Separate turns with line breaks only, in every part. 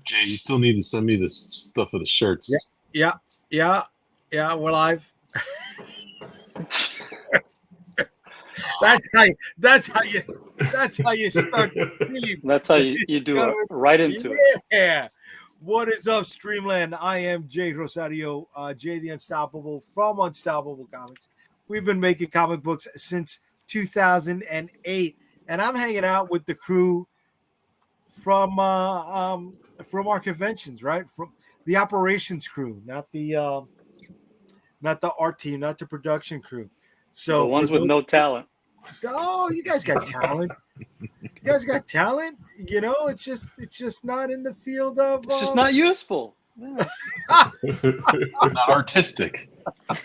Jay, you still need to send me this stuff for the shirts.
Yeah. We're live. That's how you start the stream.
That's how you do it right into it.
Yeah. What is up, Streamland? I am Jay Rosario, Jay the Unstoppable from Unstoppable Comics. We've been making comic books since 2008, and I'm hanging out with the crew from our conventions, right? From the operations crew, not the art team, not the production crew. So
the ones with no talent.
Oh, you guys got talent. You guys got talent. You know, it's just not in the field of.
It's just not useful.
Not artistic.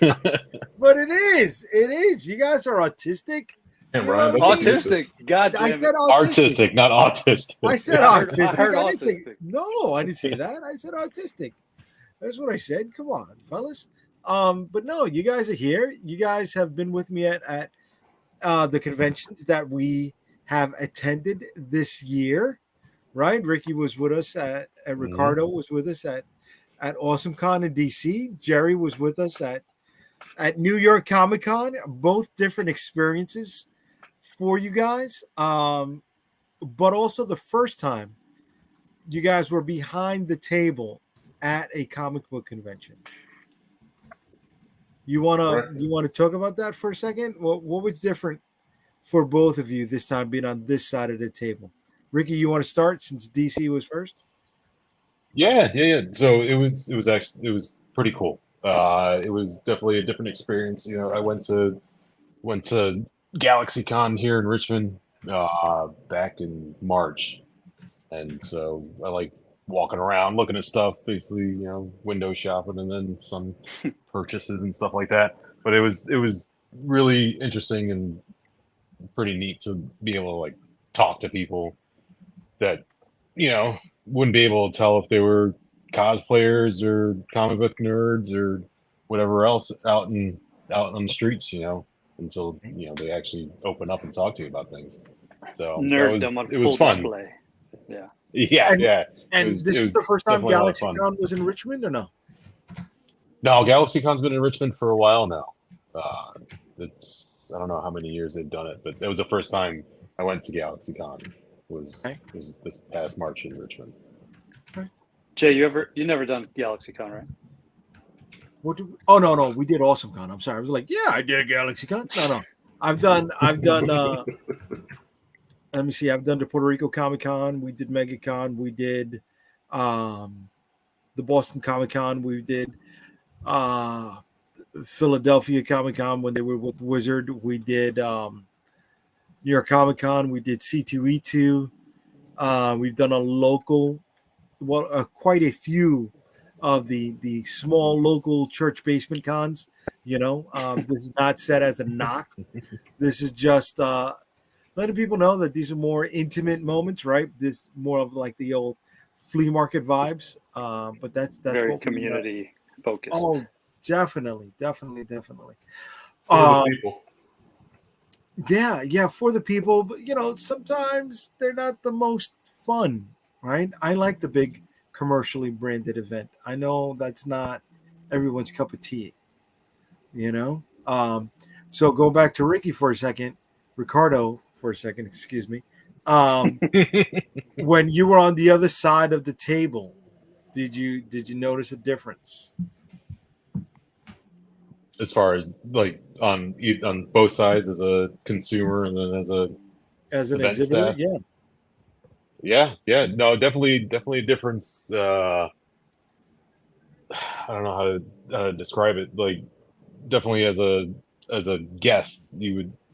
But it is. It is. You guys are autistic.
Yeah, Ryan,
autistic. God damn
I
it.
said
artistic, not autistic.
I said
I heard
autistic. I didn't say,
autistic.
no, I didn't say that. I said autistic. That's what I said. Come on, fellas. But no, you guys are here. You guys have been with me at the conventions that we have attended this year, right? Ricky was with us at Ricardo was with us at AwesomeCon in DC. Jerry was with us at New York Comic Con. Both different experiences for you guys, but also the first time you guys were behind the table at a comic book convention. You wanna talk about that for a second? What was different for both of you this time being on this side of the table? Ricky, you want to start since DC was first?
Yeah. So it was pretty cool. It was definitely a different experience. You know, I went to GalaxyCon here in Richmond back in March, and so I like walking around looking at stuff, basically, you know, window shopping, and then some purchases and stuff like that. But it was really interesting and pretty neat to be able to like talk to people that, you know, wouldn't be able to tell if they were cosplayers or comic book nerds or whatever else out on the streets, you know, until, you know, they actually open up and talk to you about things. So
Nerddom on
it was
full
fun.
Display. Yeah.
Yeah.
And
It was
this is the first time
definitely a lot of fun.
GalaxyCon was in Richmond, or no?
No, GalaxyCon's been in Richmond for a while now. It's I don't know how many years they've done it, but it was the first time I went to GalaxyCon. Was this past March in Richmond.
Jay, you never done GalaxyCon, right?
No, we did AwesomeCon. I'm sorry. I was like, yeah, I did a GalaxyCon. No. I've done let me see. I've done the Puerto Rico Comic Con. We did MegaCon. We did the Boston Comic Con. We did Philadelphia Comic Con when they were with Wizard. We did New York Comic Con. We did C2E2. We've done quite a few of the small local church basement cons. You know, this is not said as a knock. This is just letting people know that these are more intimate moments, right? This more of like the old flea market vibes. But that's
very
what
community focused.
Oh, definitely.
For the people.
Yeah, for the people. But you know, sometimes they're not the most fun, right? I like the big commercially branded event. I know that's not everyone's cup of tea, you know. So go back to Ricky for a second, Ricardo for a second, excuse me. When you were on the other side of the table, did you notice a difference?
As far as like on both sides, as a consumer and then as an
exhibitor,
staff? Yeah. No, definitely a difference. I don't know how to describe it. Like, definitely as a guest,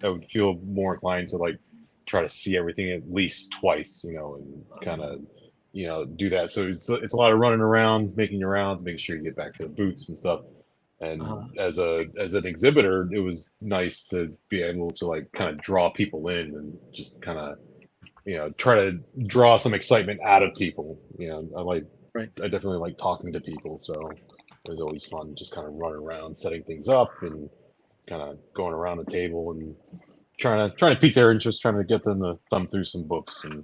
I would feel more inclined to like try to see everything at least twice, you know, and kind of, you know, do that. So it's a lot of running around, making your rounds, making sure you get back to the booths and stuff. And as an exhibitor, it was nice to be able to like kind of draw people in and just kind of, you know, try to draw some excitement out of people. You know, I definitely like talking to people, so it was always fun just kind of running around, setting things up, and kind of going around the table and trying to pique their interest, trying to get them to thumb through some books, and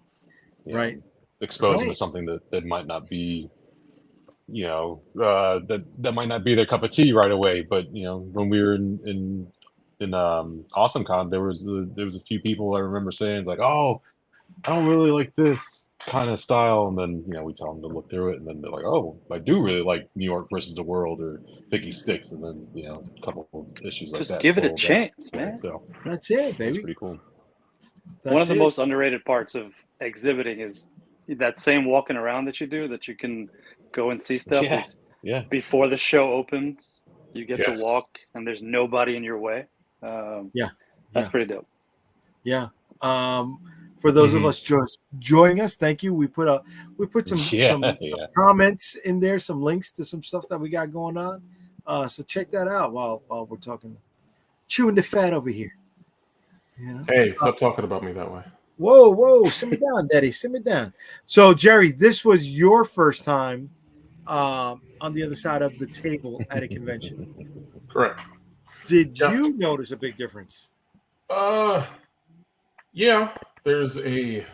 you know, expose them
Right.
to something that might not be, that might not be their cup of tea right away. But when we were in AwesomeCon, there was a few people I remember saying like, "Oh, I don't really like this kind of style," and then we tell them to look through it, and then they're like, "Oh, I do really like New York versus the World or Vicky Sticks," and then a couple of issues like
Just
that.
give it a
sold out.
chance,
Yeah,
man.
so
That's it,
that's
baby.
pretty cool.
That's
One of the
it.
most underrated parts of exhibiting is that same walking around that you do, that you can go and see stuff.
Yeah.
Is
Yeah,
before the show opens, you get
Yes.
to walk and there's nobody in your way.
Yeah.
That's
Yeah.
pretty dope.
Yeah. For those of
Mhm.
us just joining us, thank you. We put some
yeah.
comments in there, some links to some stuff that we got going on. So check that out while we're talking, chewing the fat over here.
Hey, stop talking about me that way.
Whoa, simmer down, Daddy, simmer down. So Jerry, this was your first time on the other side of the table at a convention.
Correct.
Did
Yeah.
you notice a big difference?
Yeah, there's a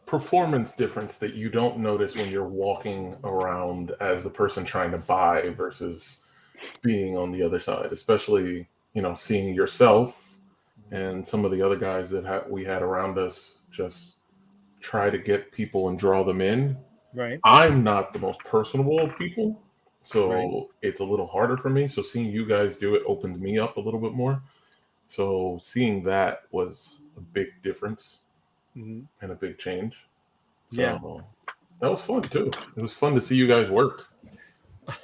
performance difference that you don't notice when you're walking around as the person trying to buy versus being on the other side, especially, seeing yourself and some of the other guys that we had around us just try to get people and draw them in.
Right.
I'm not the most personable of people, so
Right.
it's a little harder for me. So seeing you guys do it opened me up a little bit more. So seeing that was a big difference
Mhm.
and a big change. So
Yeah.
that was fun too. It was fun to see you guys work.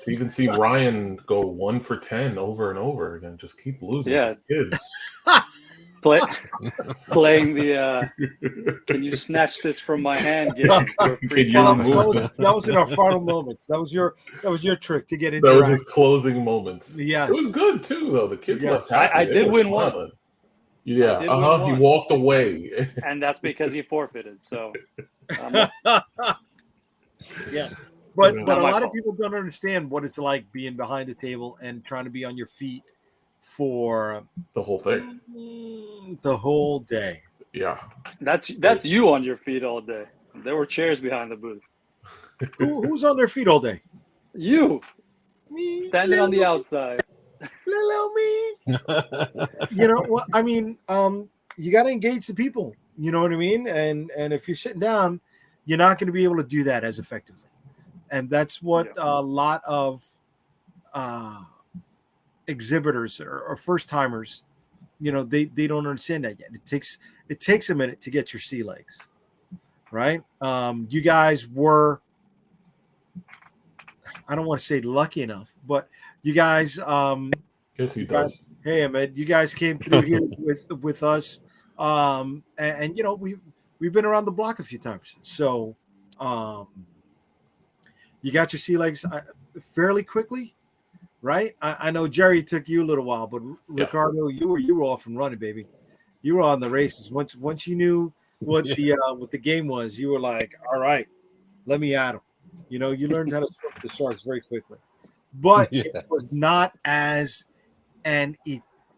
To even see Ryan go 1 for 10 over and over again, just keep losing
Yeah.
to kids.
Playing the can you snatch this from my hand? Give me for a free
Can you
comment.
remove
That was in our final moments. That was your trick to get
That was
into
his closing moments.
Yes.
It was good too, though. The kids
Yes.
left happy.
I
They
did
were
win one.
smiling. Yeah.
I did win
He
one.
walked away.
And that's because he forfeited. So
Yeah. But
Yeah.
a
Not my
lot of
fault.
people don't understand what it's like being behind the table and trying to be on your feet for
The whole thing.
the whole day.
Yeah.
that's you on your feet all day. There were chairs behind the booth.
Who's on their feet all day?
You
Me,
standing on the
little-
outside.
little me. You know what I mean? You got to engage the people. You know what I mean? And if you're sitting down, you're not going to be able to do that as effectively. And that's what a lot of exhibitors or first timers, they don't understand that yet. It takes a minute to get your sea legs, right? You guys were, I don't want to say lucky enough, but you guys,
Yes, he does.
hey Ahmed, you guys came through here with us, and we've been around the block a few times, so you got your sea legs fairly quickly, right? I know Jerry took you a little while, but Ricardo, you were off and running, baby. You were on the races once you knew what the game was. You were like, all right, let me at him. You learned how to swim with the sharks very quickly, but it was not as an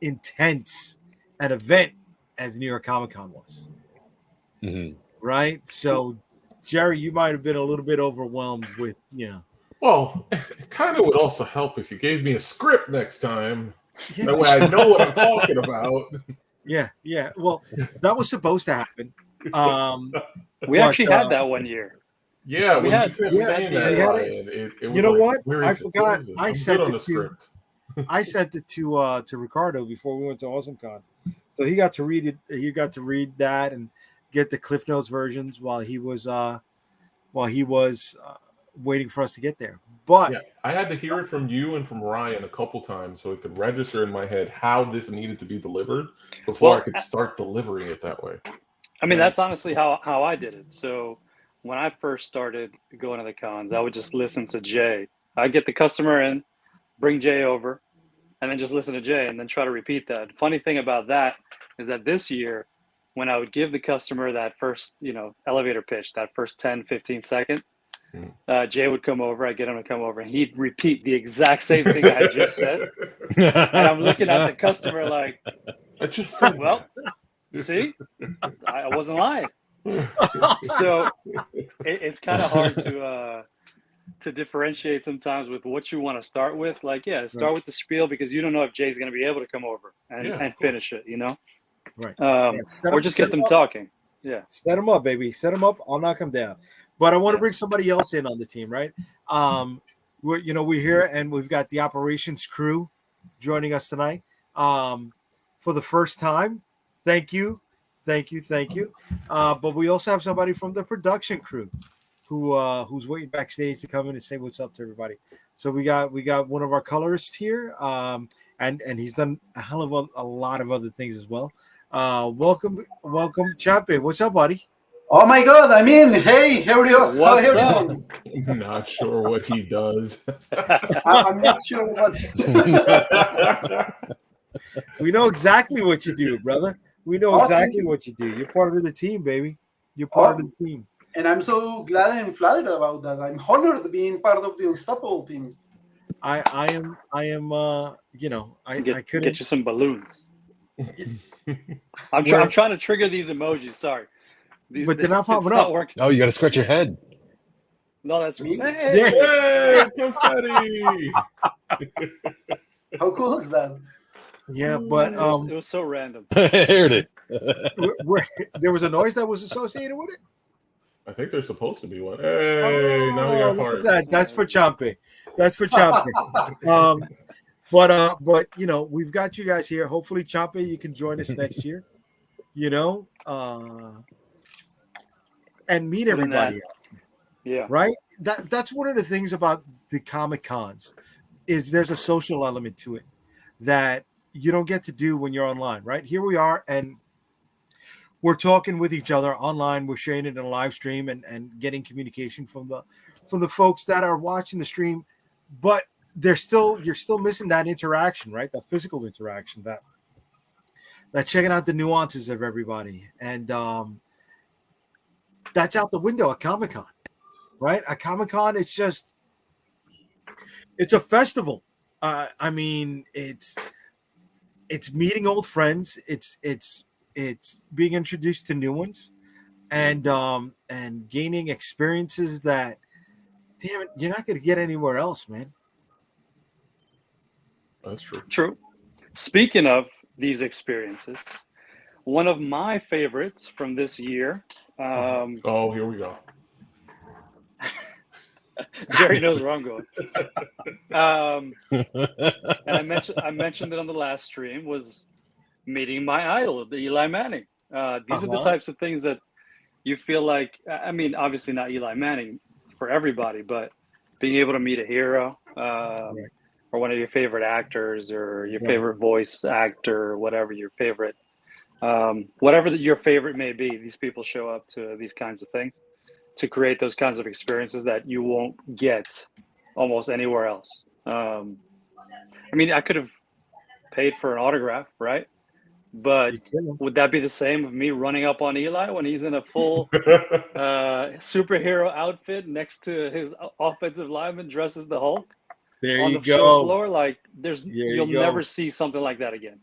intense an event as New York Comic Con was, right? So, Jerry, you might have been a little bit overwhelmed with,
Well, it kind of would also help if you gave me a script next time. That way I know what I'm talking about.
Yeah. Well, that was supposed to happen.
We actually had that one year.
Yeah,
We
when
had-
you kept
we had
saying
the-
that,
we had
Ryan, it was
You know
like,
what?
where
I
is it?
forgot.
Where is it?
I
I'm
sent
good on
it
the
to-
script.
I sent it to Ricardo before we went to AwesomeCon, so he got to read it. He got to read that and get the Cliff Notes versions while he was waiting for us to get there. But
Yeah, I had to hear it from you and from Ryan a couple times so it could register in my head how this needed to be delivered before
Well,
I could start delivering it that way.
I mean, that's honestly how I did it. So when I first started going to the cons, I would just listen to Jay. I'd get the customer in, bring Jay over, and then just listen to Jay and then try to repeat that. Funny thing about that is that this year, when I would give the customer that first, elevator pitch, that first 10, 15 second, Jay would come over, I'd get him to come over, and he'd repeat the exact same thing I just said. And I'm looking at the customer like,
I just said
well, see, I wasn't lying. So it's kind of hard to differentiate sometimes with what you want to start with. Like, yeah, start with the spiel because you don't know if Jay's going to be able to come over and finish it, you know?
Right.
Or just get them talking. Yeah.
Set them up, baby. Set them up. I'll knock them down. But I want to bring somebody else in on the team, right? We're here and we've got the operations crew joining us tonight for the first time. Thank you. But we also have somebody from the production crew who's waiting backstage to come in and say what's up to everybody. So we got one of our colorists here, and he's done a hell of a lot of other things as well. Welcome, Champion. What's up, buddy?
Oh my God! I mean, hey, how are you? How are you doing?
I'm not sure what he does.
I'm not sure what.
We know exactly what you do, brother. We know exactly what you do. You're part of the team, baby. You're part of the team.
And I'm so glad and flattered about that. I'm honored being part of the Unstoppable team.
I am. I couldn't
get you some balloons. I'm trying to trigger these emojis. Sorry,
but they're not popping up.
Working.
Oh, you got to scratch your head.
No, that's me.
Hey, confetti!
How cool is that?
Yeah, but
it was so random.
Here it is.
There was a noise that was associated with it.
I think there's supposed to be one. Hey, now we got hearts.
That's for Champe. That's for Champe. But we've got you guys here. Hopefully, Champe, you can join us next year. And meet everybody.
Yeah.
Right. That's one of the things about the Comic Cons is there's a social element to it that you don't get to do when you're online. Right here we are, and we're talking with each other online. We're sharing it in a live stream and getting communication from the folks that are watching the stream, but you're still missing that interaction, right? That physical interaction, that checking out the nuances of everybody. And that's out the window at Comic-Con, right? At Comic-Con, it's a festival. I mean, it's meeting old friends. It's being introduced to new ones and gaining experiences that, damn it, you're not going to get anywhere else, man.
That's true.
True. Speaking of these experiences, one of my favorites from this year.
Here we go.
Jerry knows where I'm going. And I mentioned it on the last stream, was meeting my idol, Eli Manning. These are the types of things that you feel like, I mean, obviously not Eli Manning for everybody, but being able to meet a hero or one of your favorite actors or your favorite voice actor, or whatever your favorite, whatever your favorite may be, these people show up to these kinds of things to create those kinds of experiences that you won't get almost anywhere else. I mean, I could have paid for an autograph, right? But would that be the same of me running up on Eli when he's in a full superhero outfit next to his offensive lineman dressed as the Hulk?
There
on
you
the
go.
show floor? Like, you'll never see something like that again.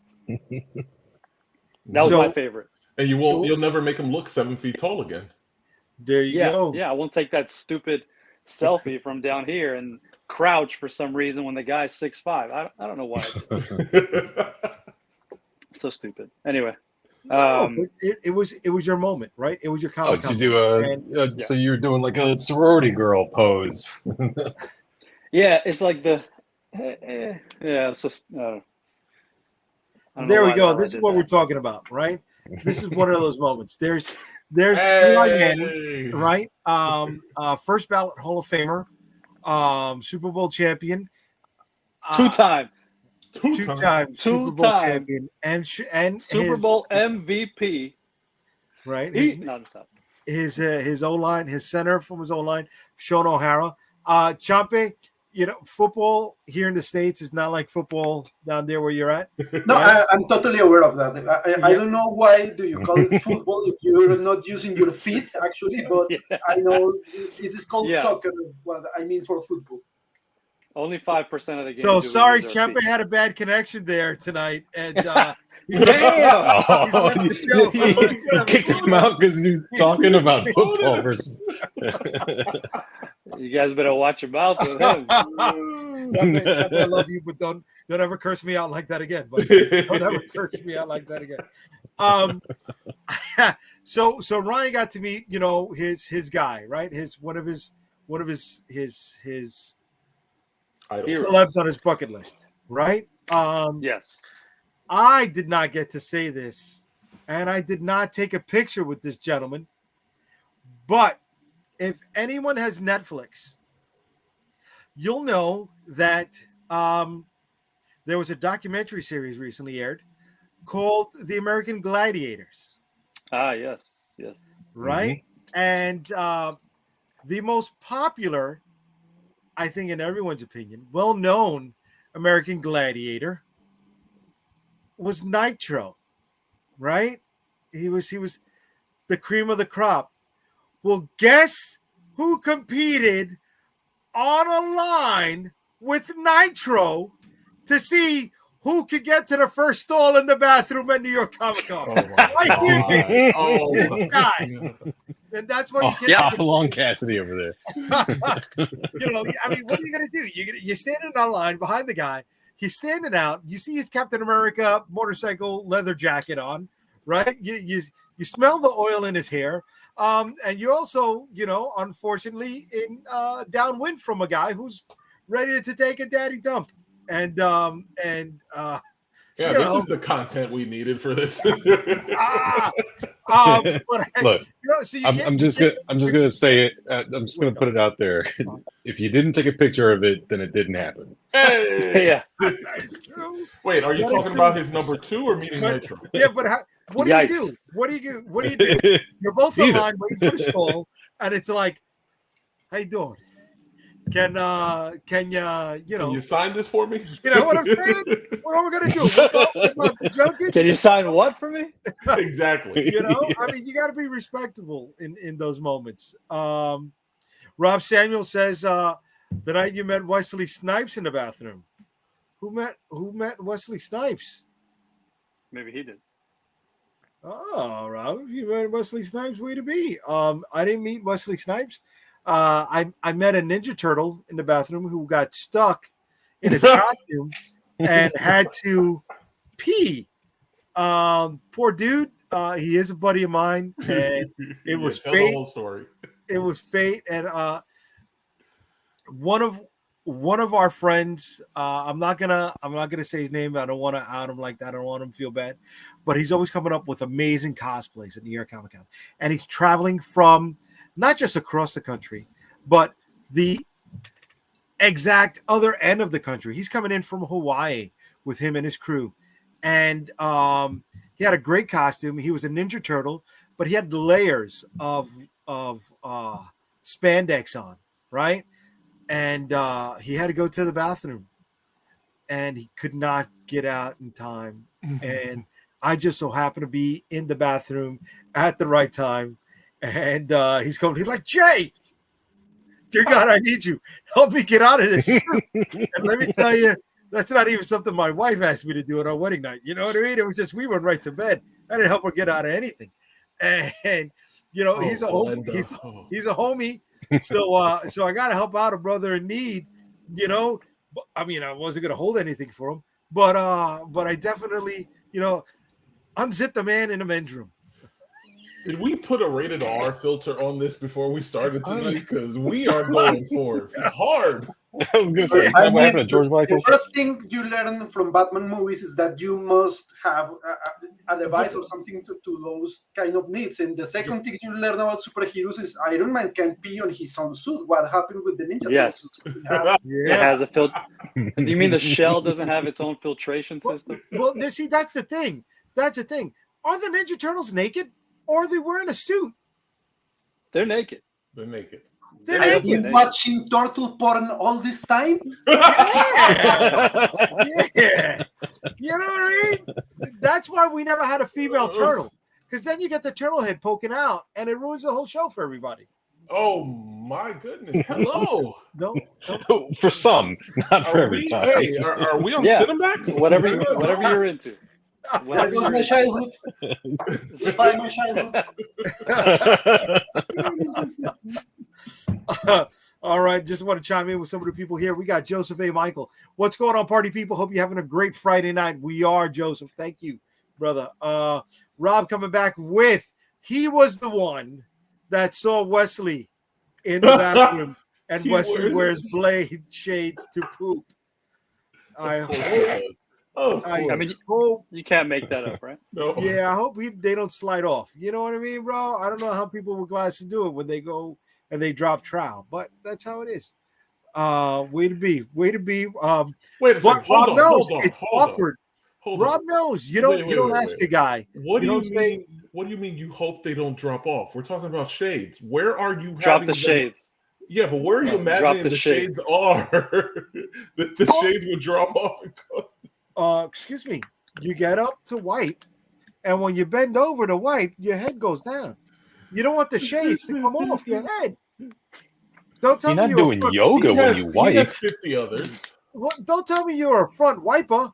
That was my favorite.
And you'll never make him look 7 feet tall again.
There you go.
Yeah, I won't take that stupid selfie from down here and crouch for some reason when the guy's 6'5". I don't know why. So stupid. Anyway,
it was your moment, right? It was your Comic Con.
So you were doing like a sorority girl pose.
Yeah, it's like it's just. There
we go. This is what we're talking about, right? This is one of those moments. There's Eli Manning, right? First ballot Hall of Famer, Super Bowl champion,
two-time
Super Bowl champion, and
Super Bowl MVP.
Right. His O-line, his center from his O-line, Sean O'Hara. Champe, football here in the States is not like football down there where you're at.
No, I'm totally aware of that. I don't know why do you call it football if you're not using your feet, actually, but I know it is called soccer, what I mean for football.
Only 5% of the game.
So sorry, Champe had a bad connection there tonight, and
Damn!
He's left the show.
You kicked him out because you're talking about football versus.
You guys better watch your mouth with him.
Chape, I love you, but don't ever curse me out like that again. But don't ever curse me out like that again. So Ryan got to meet, his guy, right? One of his celebs on his bucket list, right?
Yes.
I did not get to say this, and I did not take a picture with this gentleman. But if anyone has Netflix, you'll know that there was a documentary series recently aired called The American Gladiators.
Ah, yes.
Right? Mm-hmm. And the most popular, I think in everyone's opinion, well-known American Gladiator was Nitro, right? He was the cream of the crop. Well, guess who competed on a line with Nitro to see who could get to the first stall in the bathroom at New York Comic Con? This guy. And that's why you
can't along Cassidy over there.
I mean, what are you gonna do? You're standing on line behind the guy. He's standing out. You see his Captain America motorcycle leather jacket on, right? You smell the oil in his hair. And you also, unfortunately, in downwind from a guy who's ready to take a daddy dump. And
this is the content we needed for this.
Look, I'm just gonna say it. I'm just gonna put it out there. If you didn't take a picture of it, then it didn't happen.
Hey,
yeah,
that is true.
Wait, are you talking about his number 2 or meeting Nitro?
Yeah, but what do you do? What do you do? You're both in line waiting for the stall, and it's like, how you doing? Can you
sign this for me?
You know what I'm saying? What am I gonna do?
Can you sign what for me?
Exactly.
I mean, you got to be respectable in those moments. Rob Samuel says the night you met Wesley Snipes in the bathroom. Who met Wesley Snipes?
Maybe he did.
Oh, Rob, if you met Wesley Snipes, way to be. I didn't meet Wesley Snipes. I met a Ninja Turtle in the bathroom who got stuck in his costume and had to pee. Poor dude. He is a buddy of mine, and it was fate.
The whole story.
It was fate, and one of our friends. I'm not gonna say his name. I don't want to out him like that. I don't want him to feel bad, but he's always coming up with amazing cosplays at New York Comic Con, and he's traveling from not just across the country, but the exact other end of the country. He's coming in from Hawaii with him and his crew. And he had a great costume. He was a Ninja Turtle, but he had layers of spandex on, right? And he had to go to the bathroom. And he could not get out in time. And I just so happened to be in the bathroom at the right time. And he's like, Jay, dear God, I need you. Help me get out of this. And let me tell you, that's not even something my wife asked me to do on our wedding night. You know what I mean? It was just we went right to bed. I didn't help her get out of anything. And he's a homie. He's a homie. So I got to help out a brother in need. I mean, I wasn't gonna hold anything for him, but I definitely unzipped a man in a men's room.
Did we put a rated R filter on this before we started tonight? Because we are going for it hard.
I was going to say, what happened to George Michael?
The first thing you learn from Batman movies is that you must have a device or something to those kind of needs. And the second thing you learn about superheroes is Iron Man can pee on his own suit. What happened with the Ninja
Yes.
Turtles?
It has a filter. You mean the shell doesn't have its own filtration system?
Well, see, that's the thing. Are the Ninja Turtles naked? Or are they wearing a suit?
They're naked.
They're naked.
Have you been watching turtle porn all this time?
Yeah. You know what I mean? That's why we never had a female turtle. Because then you get the turtle head poking out, and it ruins the whole show for everybody.
Oh my goodness! Hello.
No.
For some, not for everybody.
Hey, are we on Cinemax?
Whatever you're into.
That
Whenever
was my
you're,
childhood. Spy my childhood.
All right, just want to chime in with some of the people here. We got Joseph A. Michael. What's going on, party people? Hope you're having a great Friday night. We are, Joseph. Thank you, brother. Rob coming back with, he was the one that saw Wesley in the bathroom, and Wesley wears blade shades to poop. I hope.
Of
I
course.
I mean,
hope.
you can't make that up, right?
No.
Yeah, I hope they don't slide off. You know what I mean, bro? I don't know how people with glasses do it when they go and they drop trowel, but that's how it is. Way to be.
Wait a
But
second.
Rob
Hold
knows
on.
it's
Hold
awkward.
on.
Rob knows. You don't. You don't ask a guy.
What
You
do you
don't say-
mean? What do you mean? You hope they don't drop off? We're talking about shades. Where are you?
Drop
having
the
them-
shades.
Yeah, but where are you
Drop
imagining
the
the shades
shades.
are? that the shades would drop off and go.
Excuse me. You get up to wipe, and when you bend over to wipe, your head goes down. You don't want the shades to come off your head. Don't tell
You're
me
not
you're a
doing
front,
yoga when you
He has
wipe.
50 others.
Don't tell me you're a front wiper.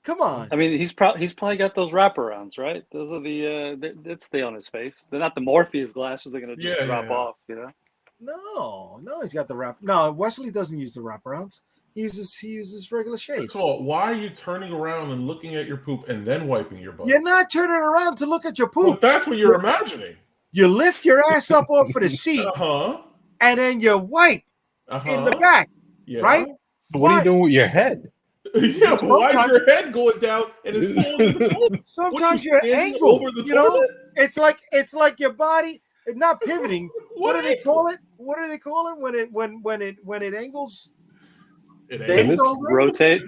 Come on.
I mean, he's probably got those wraparounds, right? Those are that stay on his face. They're not the Morpheus glasses. They're gonna just drop off, you know.
No, he's got the wrap. No, Wesley doesn't use the wraparounds. He uses regular shades.
First of all, why are you turning around and looking at your poop and then wiping your butt?
You're not turning around to look at your
Well,
poop.
that's what you're imagining.
You lift your ass up off of the seat,
Uh-huh.
and then you wipe
Uh-huh.
in the back,
Yeah.
right?
What are you doing with your head?
Yeah, but why is
Sometimes-
your head going down and it's pulling the toilet?
Sometimes
What,
you're
standing
angled.
over the
You know,
toilet?
it's like your body. It's not pivoting. What do they call it? What do they call it when it angles?
It
Bend
ain't.
Pivots?
over.
Rotate.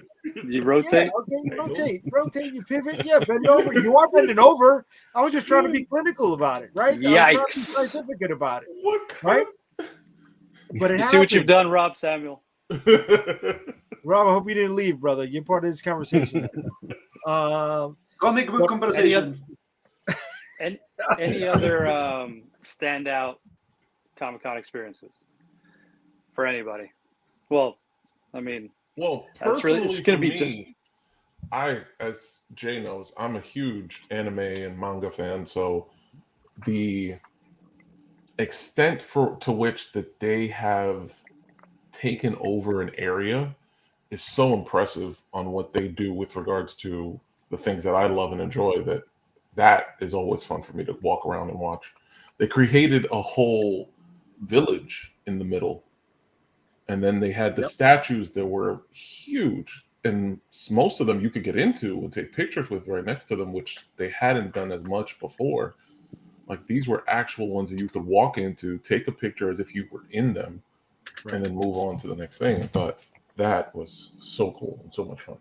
You rotate.
Yeah, okay, you rotate, you pivot. Yeah, bend over. You are bending over. I was just trying to be clinical about it, right? I was trying to be
Yikes.
scientific about it,
What?
right? But it
You see what you've
happens.
done, Rob Samuel.
Rob, I hope you didn't leave, brother. You're part of this conversation.
Comic book
What-
conversation.
Any other standout Comic-Con experiences for anybody? Well, I mean,
Well,
That's
personally,
really- it's gonna
for
be
me,
just-
as Jay knows, I'm a huge anime and manga fan, so the extent to which that they have taken over an area is so impressive on what they do with regards to the things that I love and enjoy. That is always fun for me to walk around and watch. They created a whole village in the middle, and then they had the
Yep.
statues that were huge, and most of them you could get into and take pictures with right next to them, which they hadn't done as much before. Like, these were actual ones that you could walk into, take a picture as if you were in them, and then move on to the next thing. I thought that was so cool and so much fun.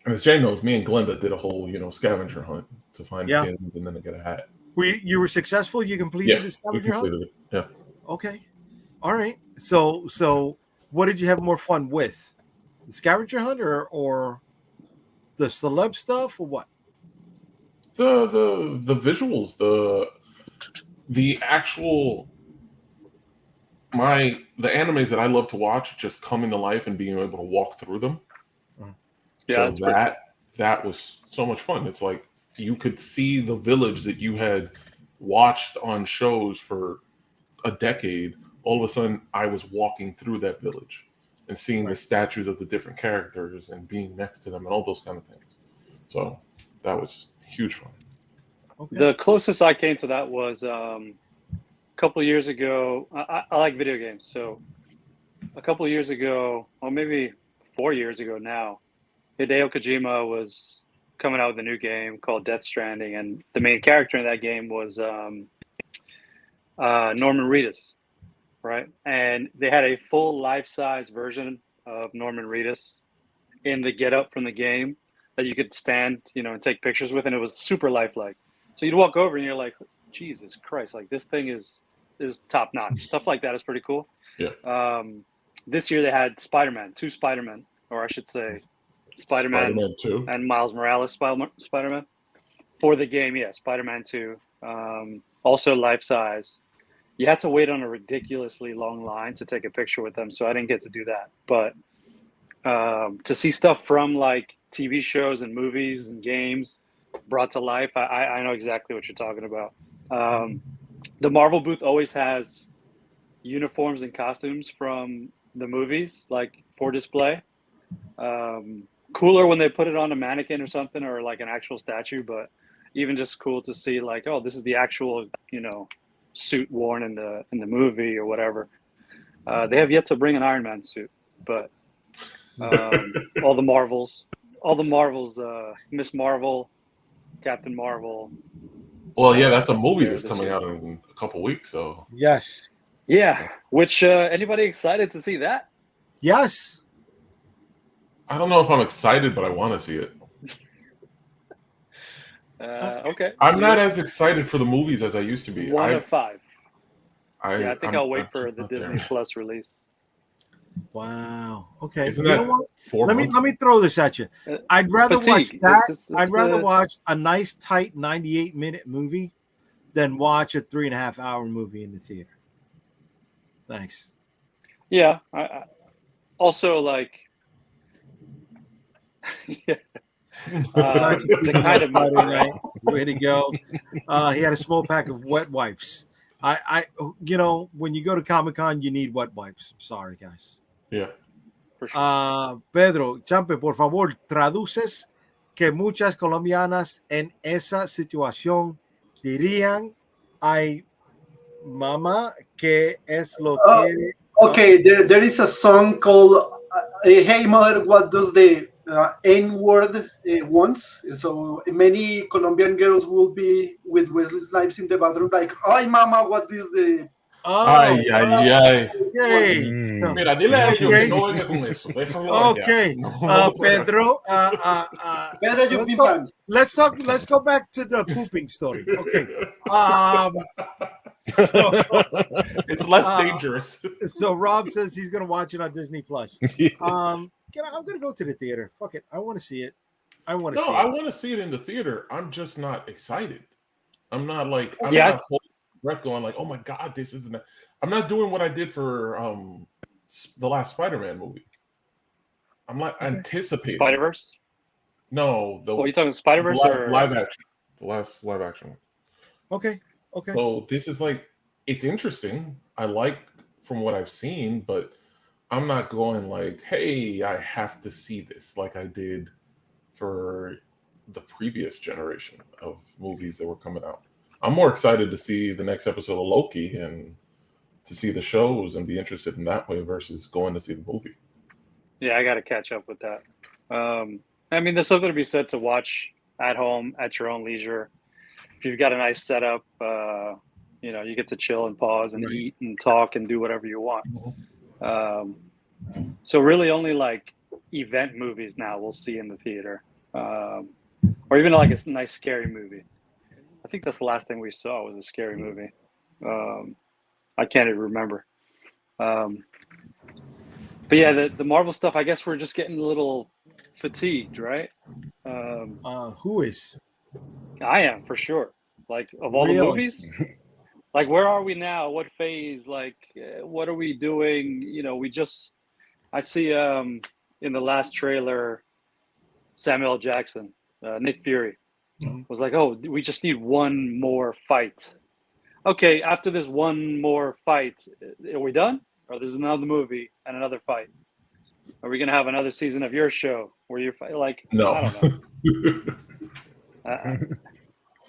And as Jay knows, me and Glenda did a whole, scavenger hunt to find
Yeah.
pins and then to get a hat.
You were successful. You completed
Yeah,
the
we
scavenger hunt.
completed it. Yeah.
Okay, all right. So what did you have more fun with, the scavenger hunt or the celeb stuff or what?
The visuals, the actual the animes that I love to watch just coming to life and being able to walk through them.
Yeah,
So
that's
that was so much fun. It's like you could see the village that you had watched on shows for a decade. All of a sudden, I was walking through that village and seeing the
Right.
statues of the different characters and being next to them and all those kind of things. So that was huge fun.
Okay.
The closest I came to that was a couple of years ago. I like video games, so a couple of years ago, or maybe 4 years ago now, Hideo Kojima was coming out with a new game called Death Stranding, and the main character in that game was Norman Reedus, right? And they had a full life-size version of Norman Reedus in the get-up from the game that you could stand, and take pictures with, and it was super lifelike. So you'd walk over and you're like, Jesus Christ, like this thing is top notch. Stuff like that is pretty cool.
Yeah.
This year they had Spider-Man, 2 Spider-Man, or I should say Spider-Man
2.
and Miles Morales Spider-Man for the game. Yeah, Spider-Man 2. Also life-size. You had to wait on a ridiculously long line to take a picture with them, so I didn't get to do that. But to see stuff from like TV shows and movies and games brought to life. I know exactly what you're talking about. The Marvel booth always has uniforms and costumes from the movies, like for display. Cooler when they put it on a mannequin or something, or like an actual statue, but even just cool to see like, oh, this is the actual, suit worn in the movie or whatever. They have yet to bring an Iron Man suit, but all the Marvels, Miss Marvel, Captain Marvel.
Well, yeah, that's a movie
there
that's
this
coming
year.
out in a couple weeks. So
Yes.
Yeah, which anybody excited to see that?
Yes.
I don't know if I'm excited, but I want to see it.
Okay.
I'm not as excited for the movies as I used to be.
One of 5.
I
I think
I'm
I'll wait
just
for the
not there.
Disney Plus release.
Wow. Okay.
Isn't
You know
that
what?
4
Let
months?
me throw this at you. I'd rather watch
Fatigue.
that.
It's
I'd rather
the-
watch a nice, tight 98-minute movie than watch a 3.5-hour movie in the theater. Thanks.
Yeah. I also like. Yeah.
Besides
The kind of
Friday
movie,
night, way to go. He had a small pack of wet wipes. When you go to Comic-Con, you need wet wipes. I'm sorry, guys.
Yeah.
for sure.
Pedro, Champe, por favor, traduces que muchas colombianas en esa situación dirían, ay, mamá, ¿qué es lo que...
Okay, there is a song called Hey Mother, What Does the N-Word Want? So many Colombian girls will be with Wesley Snipes in the bathroom like, ay mama, what is the...
Ay, ay, ay.
Okay.
Mm.
Mira, dile a ellos
Okay.
que no venga con eso. Déjalo allá.
Okay,
No,
Pedro.
Pedro, you've been fun.
Let's go back to the pooping story. Okay.
it's less dangerous.
So Rob says he's gonna watch it on Disney Plus. I'm gonna go to the theater. Fuck it. I want to see it. I want to
No,
see
I
it.
want to see it in the theater. I'm just not excited. I'm not like I'm
Yeah.
not holding my breath going like, oh my god, this isn't. I'm not doing what I did for the last Spider-Man movie. I'm like anticipating.
Spider-Verse?
No, the
What are you talking Spider-Verse or
live action. The last live action one.
Okay.
So this is like it's interesting. I like from what I've seen, but I'm not going like, hey, I have to see this like I did for the previous generation of movies that were coming out. I'm more excited to see the next episode of Loki and to see the shows and be interested in that way versus going to see the movie.
Yeah, I got to catch up with that. I mean, there's something to be said to watch at home at your own leisure. If you've got a nice setup, you get to chill and pause and eat and talk and do whatever you want. So really only like event movies now we'll see in the theater, or even like a nice scary movie. I think that's the last thing we saw was a scary movie. I can't even remember. But yeah, the Marvel stuff, I guess we're just getting a little fatigued, right?
Who is?
I am for sure. Like of all
Really?
the movies, like where are we now? What phase? Like what are we doing? I see in the last trailer, Samuel L. Jackson, Nick Fury, was like, oh, we just need one more fight. Okay, after this one more fight, are we done? Or there's another movie and another fight? Are we gonna have another season of your show where you're like?
No.
I don't know.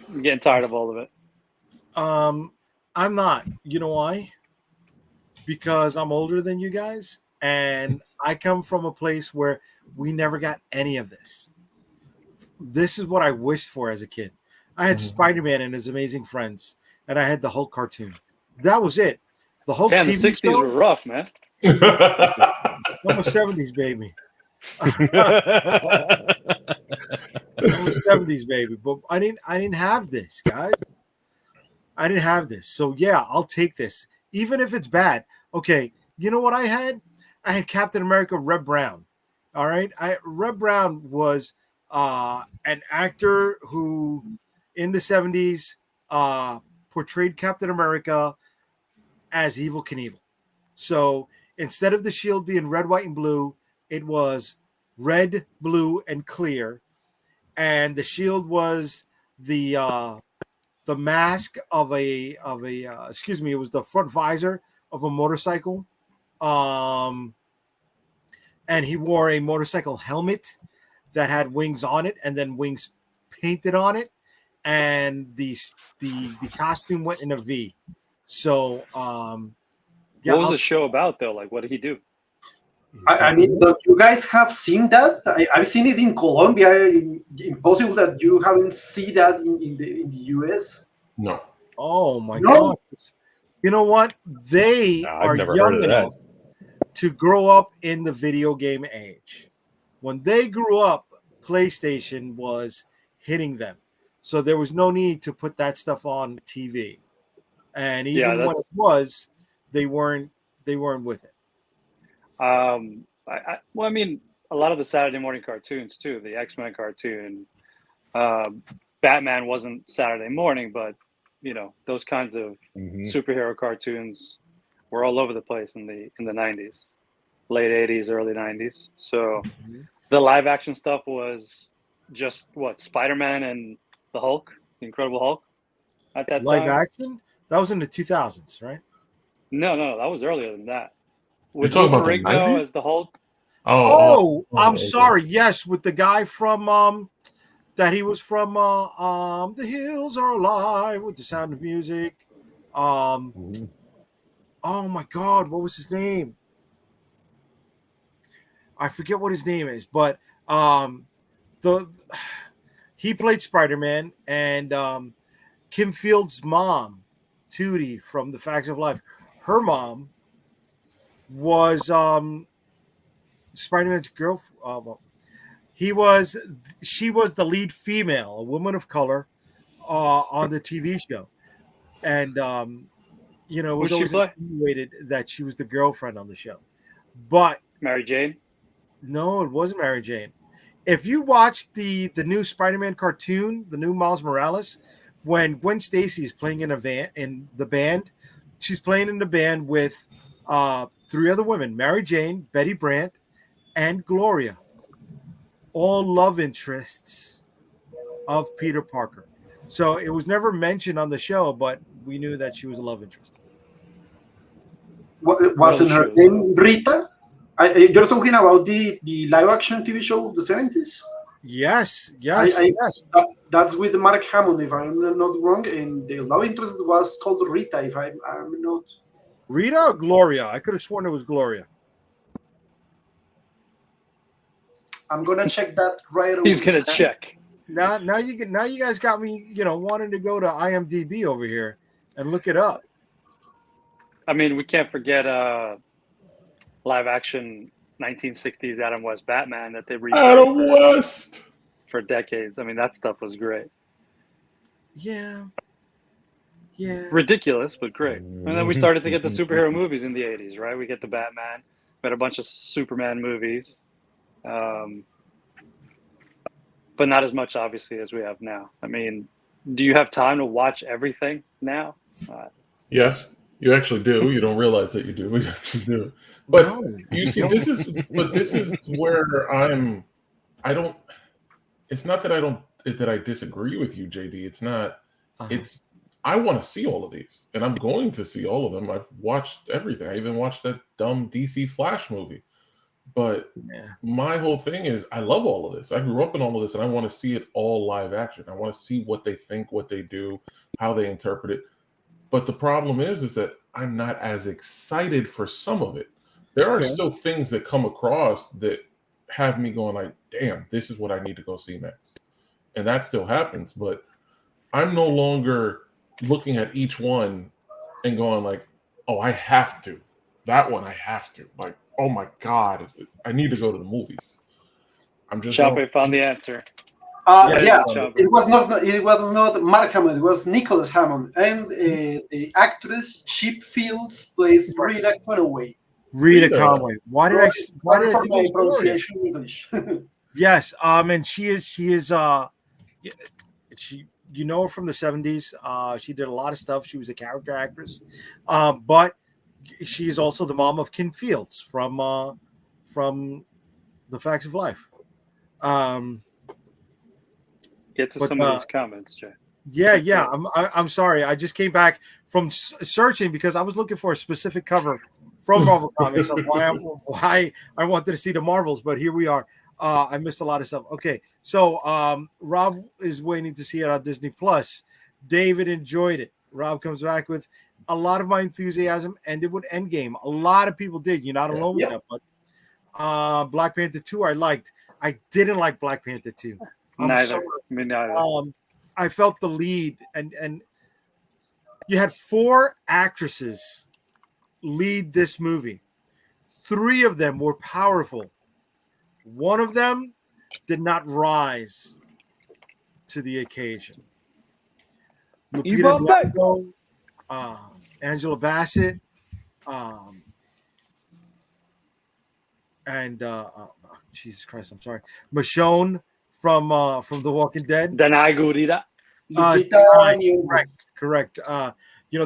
I'm getting tired of all of it.
I'm not. You know why? Because I'm older than you guys, and I come from a place where we never got any of this. This is what I wished for as a kid. I had Spider-Man and His Amazing Friends, and I had the Hulk cartoon. That was it. The whole
Man, the
TV
60s
show,
were rough, man.
I'm a 70s baby. I'm a 70s baby, but I didn't have this, guys. I didn't have this. So yeah, I'll take this. Even if it's bad. Okay, you know what I had? I had Captain America Red Brown. All right. Red Brown was an actor who in the 70s portrayed Captain America as Evel Knievel. So instead of the shield being red, white, and blue, it was red, blue, and clear, and the shield was the mask of a excuse me, it was the front visor of a motorcycle. Um, and he wore a motorcycle helmet that had wings on it and then wings painted on it, and the costume went in a V. So yeah,
What was the show about though? Like, what did he do?
I mean, don't you guys have seen that? I've seen it in Colombia. Impossible that you haven't seen that in the US.
No.
Oh my
No.
God! You know what? They
Nah, I've
are
never heard
young
of that.
enough to grow up in the video game age. When they grew up, PlayStation was hitting them, so there was no need to put that stuff on TV. And
Yeah,
even when it
that's-
was, they weren't with it.
Well, I mean, a lot of the Saturday morning cartoons too. The X-Men cartoon, Batman wasn't Saturday morning, but you know, those kinds of
Mhm.
superhero cartoons were all over the place in the 90s, late 80s, early 90s. So the live action stuff was just what, Spider-Man and the Hulk, the Incredible Hulk, at that
Live
time.
action, that was in the 2000s, right?
No, that was earlier than that.
You're
With
talking
Lou
about the
Ferrigno
90s?
as the Hulk.
Oh, I'm
okay.
sorry. Yes, with the guy from that he was from The Hills Are Alive with The Sound of Music.
Mhm.
Oh my God, what was his name? I forget what his name is, but the he played Spider-Man, and Kim Field's mom, Tootie from The Facts of Life, her mom was Spider-Man's girlfriend. Well, she was the lead female, a woman of color, on the TV show, and you know, it was
Who'd she
always
play?
insinuated that she was the girlfriend on the show, but
Mary Jane.
no, it wasn't Mary Jane. If you watch the new Spider-Man cartoon, the new Miles Morales, when Gwen Stacy is playing in the band, she's playing in the band with three other women: Mary Jane, Betty Brant, and Gloria, all love interests of Peter Parker. So it was never mentioned on the show, but we knew that she was a love interest.
Wasn't her
shows.
name Rita? You're talking about the live action TV show of the 70s?
Yes.
That's with Mark Hamill, if I'm not wrong, and the love interest was called Rita, if I'm not.
Rita or Gloria? I could have sworn it was Gloria.
I'm gonna check that right away.
He's gonna check.
Now you guys got me, wanting to go to IMDb over here and look it up.
I mean, we can't forget live action 1960s Adam West Batman that they remade
Adam West.
for decades. I mean, that stuff was great.
Yeah.
Ridiculous, but great. And then we started to get the superhero movies in the 80s, right? We get the Batman, we had a bunch of Superman movies. But not as much, obviously, as we have now. I mean, do you have time to watch everything now?
Yes, you actually do. You don't realize that you do. You actually do. But
No.
you see, this is where I don't. It's not that I disagree with you, JD. It's not. It's I want to see all of these, and I'm going to see all of them. I've watched everything. I even watched that dumb DC Flash movie. But my whole thing is I love all of this. I grew up in all of this, and I want to see it all live action. I want to see what they think, what they do, how they interpret it. But the problem is that I'm not as excited for some of it. There are still things that come across that have me going like, damn, this is what I need to go see next. And that still happens. But I'm no longer looking at each one and going like, oh, I have to. That one I have to. Like, oh my God, I need to go to the movies. I'm just
Chape found the answer.
It was not Mark Hamill. It was Nicholas Hammond, and the actress Chip Fields plays Rita Conway.
Rita Conway. Why did I think
my
it was Gloria?
pronunciation in English?
Yes, and she is she her from the 70s. She did a lot of stuff. She was a character actress, but she is also the mom of Kim Fields from The facts of life. Um,
Get to
But,
some of these comments, Jay.
yeah. I'm sorry. I just came back from searching because I was looking for a specific cover from Marvel Comics of why I wanted to see the Marvels, but here we are. I missed a lot of stuff. Okay, so Rob is waiting to see it on Disney Plus. David enjoyed it. Rob comes back with a lot of my enthusiasm ended with Endgame. A lot of people did. You're not alone with that. But Black Panther 2, I liked. I didn't like Black Panther 2.
Neither. Me neither.
I felt the lead, and you had 4 actresses lead this movie. 3 of them were powerful. One of them did not rise to the occasion. Lupita Nyong'o, Angela Bassett, and Jesus Christ, I'm sorry, Michonne from The Walking Dead.
Danai Gurira.
Correct.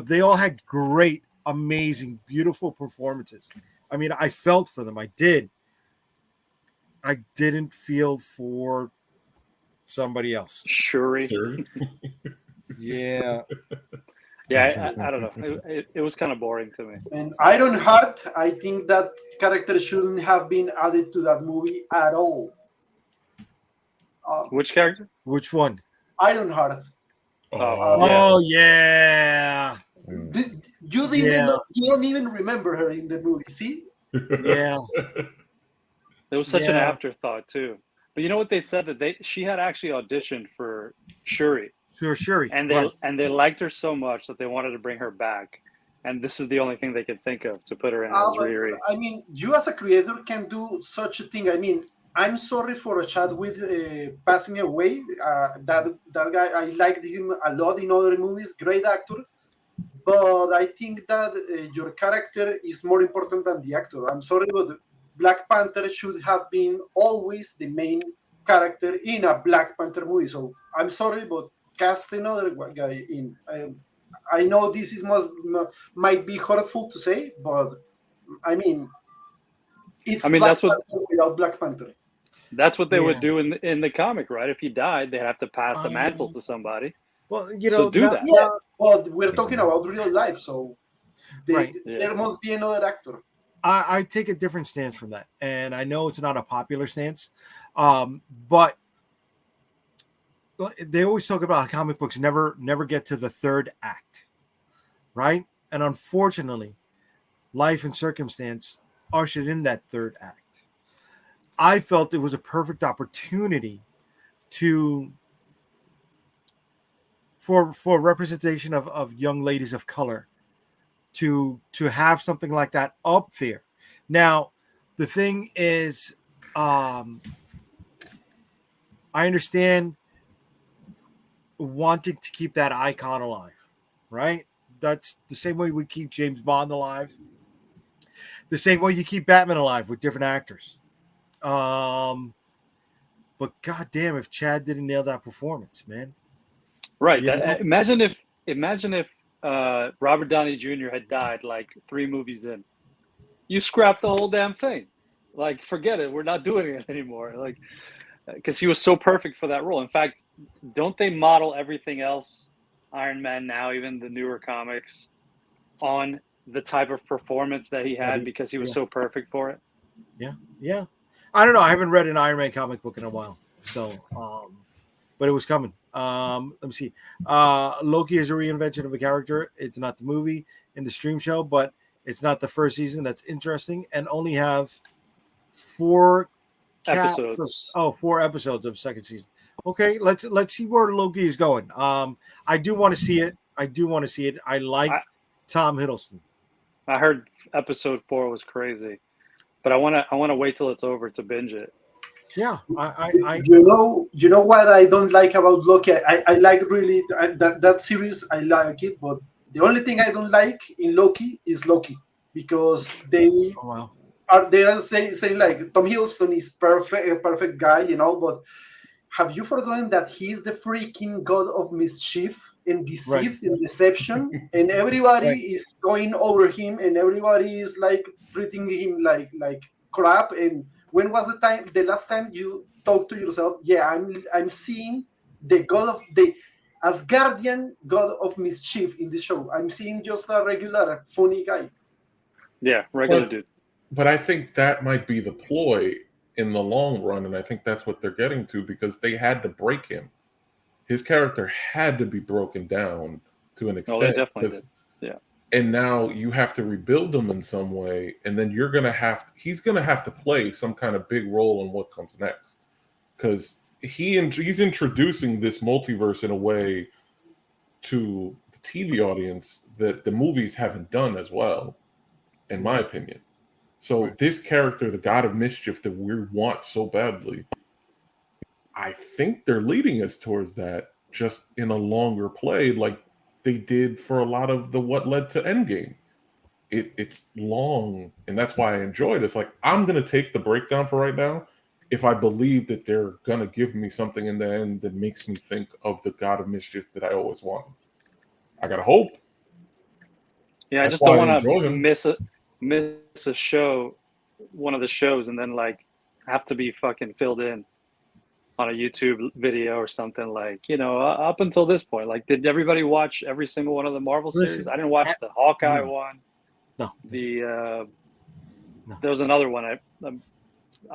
They all had great, amazing, beautiful performances. I mean, I felt for them. I did. I didn't feel for somebody else.
Shuri.
Yeah.
Yeah, I don't know. It was kind of boring to me.
And Ironheart, I think that character shouldn't have been added to that movie at all.
Which character?
Which one?
Ironheart.
Oh yeah.
You don't even remember her in the movie, see?
Yeah.
It was such an afterthought too. But you know what they said, that she had actually auditioned for Shuri.
Shuri.
And they liked her so much that they wanted to bring her back. And this is the only thing they could think of to put her in as Riri.
I mean, you as a creator can do such a thing. I mean, I'm sorry for Chadwick passing away. That guy, I liked him a lot in other movies. Great actor. But I think that your character is more important than the actor. I'm sorry, but Black Panther should have been always the main character in a Black Panther movie. So I'm sorry, but cast another guy in. I know this might be hurtful to say, but I mean,
that's what
without Black Panther.
That's what they would do in the comic, right? If he died, they'd have to pass the mantle to somebody.
Well,
so do that.
Yeah, well, we're talking about real life, so there must be another actor.
I take a different stance from that, and I know it's not a popular stance, but they always talk about how comic books never get to the third act, right? And unfortunately, life and circumstance ushered in that third act. I felt it was a perfect opportunity for representation of young ladies of color to have something like that up there. Now, the thing is, I understand wanting to keep that icon alive, right? That's the same way we keep James Bond alive. The same way you keep Batman alive with different actors. But goddamn, if Chad didn't nail that performance, man.
Right. Imagine if Robert Downey Jr. had died like 3 movies in. You scrap the whole damn thing. Like, forget it. We're not doing it anymore. Like, because he was so perfect for that role. In fact, don't they model everything else, Iron Man now, even the newer comics, on the type of performance that he had because he was so perfect for it?
Yeah. I don't know. I haven't read an Iron Man comic book in a while, so but it was coming. Let me see. Loki is a reinvention of a character. It's not the movie in the stream show, but it's not the first season. That's interesting, and only have 4
episodes.
4 episodes of second season. Okay, let's see where Loki is going. I do want to see it. I like Tom Hiddleston.
I heard episode 4 was crazy, but I want to wait till it's over to binge it.
Yeah,
you know what I don't like about Loki. I like really that series. I like it, but the only thing I don't like in Loki is Loki, because they are there saying like Tom Hiddleston is a perfect guy, but have you forgotten that he's the freaking god of mischief and deceit and deception, and everybody is going over him, and everybody is like treating him like crap, and when was the last time you talked to yourself? Yeah, I'm seeing the god of the Asgardian god of mischief in this show. I'm seeing just a regular funny guy.
Yeah, regular
But-
dude.
But I think that might be the ploy in the long run, and I think that's what they're getting to because they had to break him. His character had to be broken down to an extent.
Oh, they definitely
'cause-
did. Yeah.
And now you have to rebuild him in some way, and then he's gonna have to play some kind of big role in what comes next. Because he's introducing this multiverse in a way to the TV audience that the movies haven't done as well, in my opinion. So this character, the God of Mischief that we want so badly, I think they're leading us towards that just in a longer play, like they did for a lot of the what led to Endgame. It's long, and that's why I enjoyed it. It's like I'm gonna take the breakdown for right now. If I believe that they're gonna give me something in the end that makes me think of the God of Mischief that I always wanted. I gotta hope.
Yeah, I
That's
just don't
why I
want
enjoy
to
him.
miss a show, one of the shows, and then like have to be fucking filled in on a YouTube video or something like, up until this point. Like, did everybody watch every single one of the Marvel
Listen,
series? I didn't watch the Hawkeye
no.
one.
No.
The
No.
there was another one. I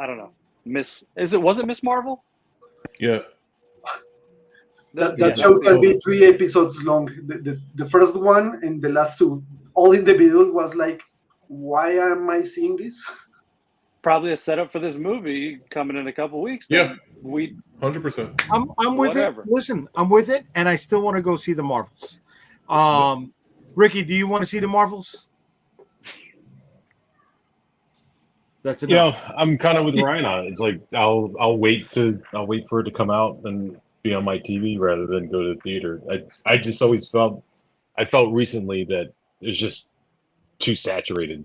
don't know. Was it Miss Marvel?
Yeah.
That show can be 3 episodes long. The first one and the last two, all in the middle, was like, why am I seeing this?
Probably a setup for this movie coming in a couple weeks.
Yeah.
We
100%.
I'm with
Whatever.
it. Listen, I'm with it, and I still want to go see the Marvels. Ricky, do you want to see the Marvels? That's
You
enough.
know, I'm kind of with Ryan on it. It's like I'll wait for it to come out and be on my TV rather than go to the theater. I just always felt recently that it's just too saturated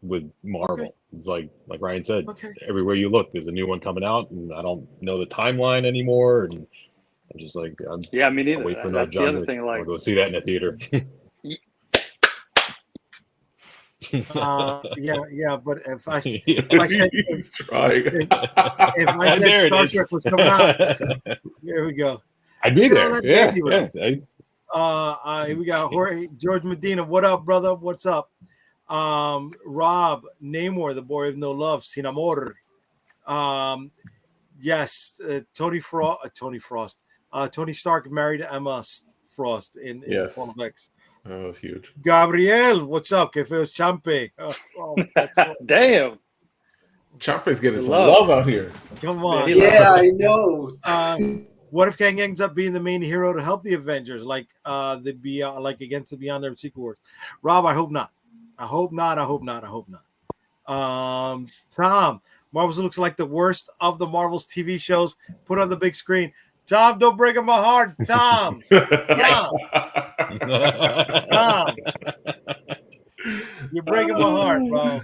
with Marvel.
Okay.
It's like Ryan said,
Okay.
everywhere you look, there's a new one coming out, and I don't know the timeline anymore. And I'm just like,
Yeah, me
I'll
neither.
wait for another
That's the other
John
thing.
Wick.
Like,
I'll go see that in the theater.
Yeah, but if I said
He's trying.
if I said
There it
Star
is.
Trek was coming out, there we go.
I'd be
Get
there.
on that
Yeah,
baby
yeah.
Here we got Jorge, George Medina. What up, brother? What's up? Rob Namor, the boy of no love, sin amor. Yes, Tony Frost. Tony Stark married Emma Frost in
Yes.
Fall of X.
That was huge.
Gabriel, what's up? Que feos champe.
damn.
Champe's getting some
Love.
love out here.
Come on.
Yeah, he
Yeah, I know.
What if Kang ends up being the main hero to help the Avengers, like against the Beyond Earth Secret Wars? Rob, I hope not. I hope not. Tom, Marvels looks like the worst of the Marvels TV shows put on the big screen. Tom, don't break my heart, Tom. Tom, you're breaking my heart, bro.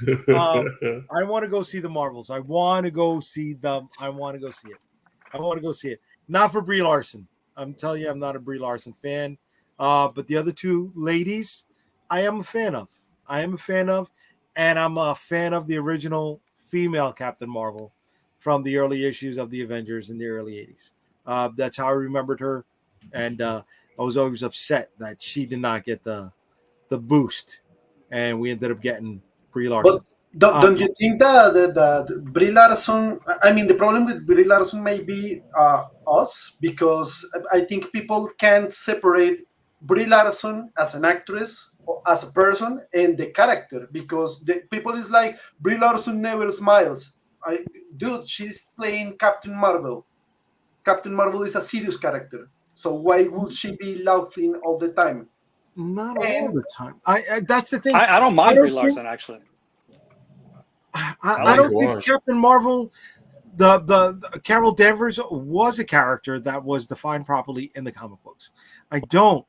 I want to go see the Marvels. I want to go see them. I want to go see it. Not for Brie Larson. I'm telling you, I'm not a Brie Larson fan. But the other two ladies, I am a fan of. And I'm a fan of the original female Captain Marvel from the early issues of the Avengers in the early 80s. That's how I remembered her. And I was always upset that she did not get the boost. And we ended up getting Brie Larson.
But don't you think that Brie Larson? I mean, the problem with Brie Larson may be us, because I think people can't separate Brie Larson as an actress, or as a person, and the character, because the people is like, Brie Larson never smiles. Dude, she's playing Captain Marvel. Captain Marvel is a serious character, so why would she be laughing all the time?
Not all the time. I that's the thing.
I don't mind Brie
think-
Larson, actually.
I don't
like
think
Lars.
Captain Marvel, the Carol Danvers was a character that was defined properly in the comic books. I don't.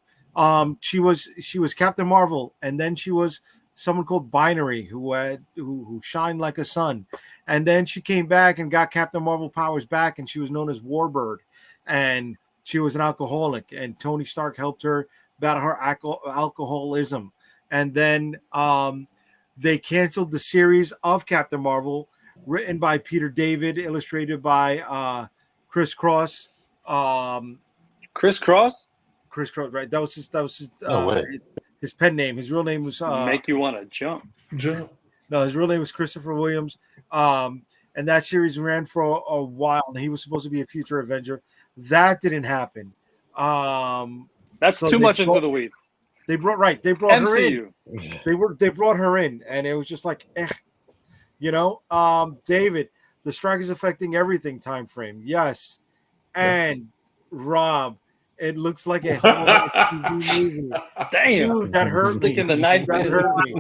She was Captain Marvel, and then she was someone called Binary who shined like a sun, and then she came back and got Captain Marvel powers back, and she was known as Warbird, and she was an alcoholic, and Tony Stark helped her battle her alcoholism, and then they canceled the series of Captain Marvel written by Peter David, illustrated by Chris Cross.
Chris Cross?
Chris Cross, right? That was his
No way.
his pen name. His real name was
Make you want to jump.
Jump.
no, his real name was Christopher Williams. And that series ran for a while, and he was supposed to be a future Avenger. That didn't happen.
That's
So
too
they
much into
brought-
the weeds.
They brought her in.
MCU.
They brought her in, and it was just like, David, the strike is affecting everything. Time frame, yes, and Rob, it looks like a Hallmark TV movie.
Damn.
Dude, that hurt me.
Sticking the knife
That
in.
hurt me.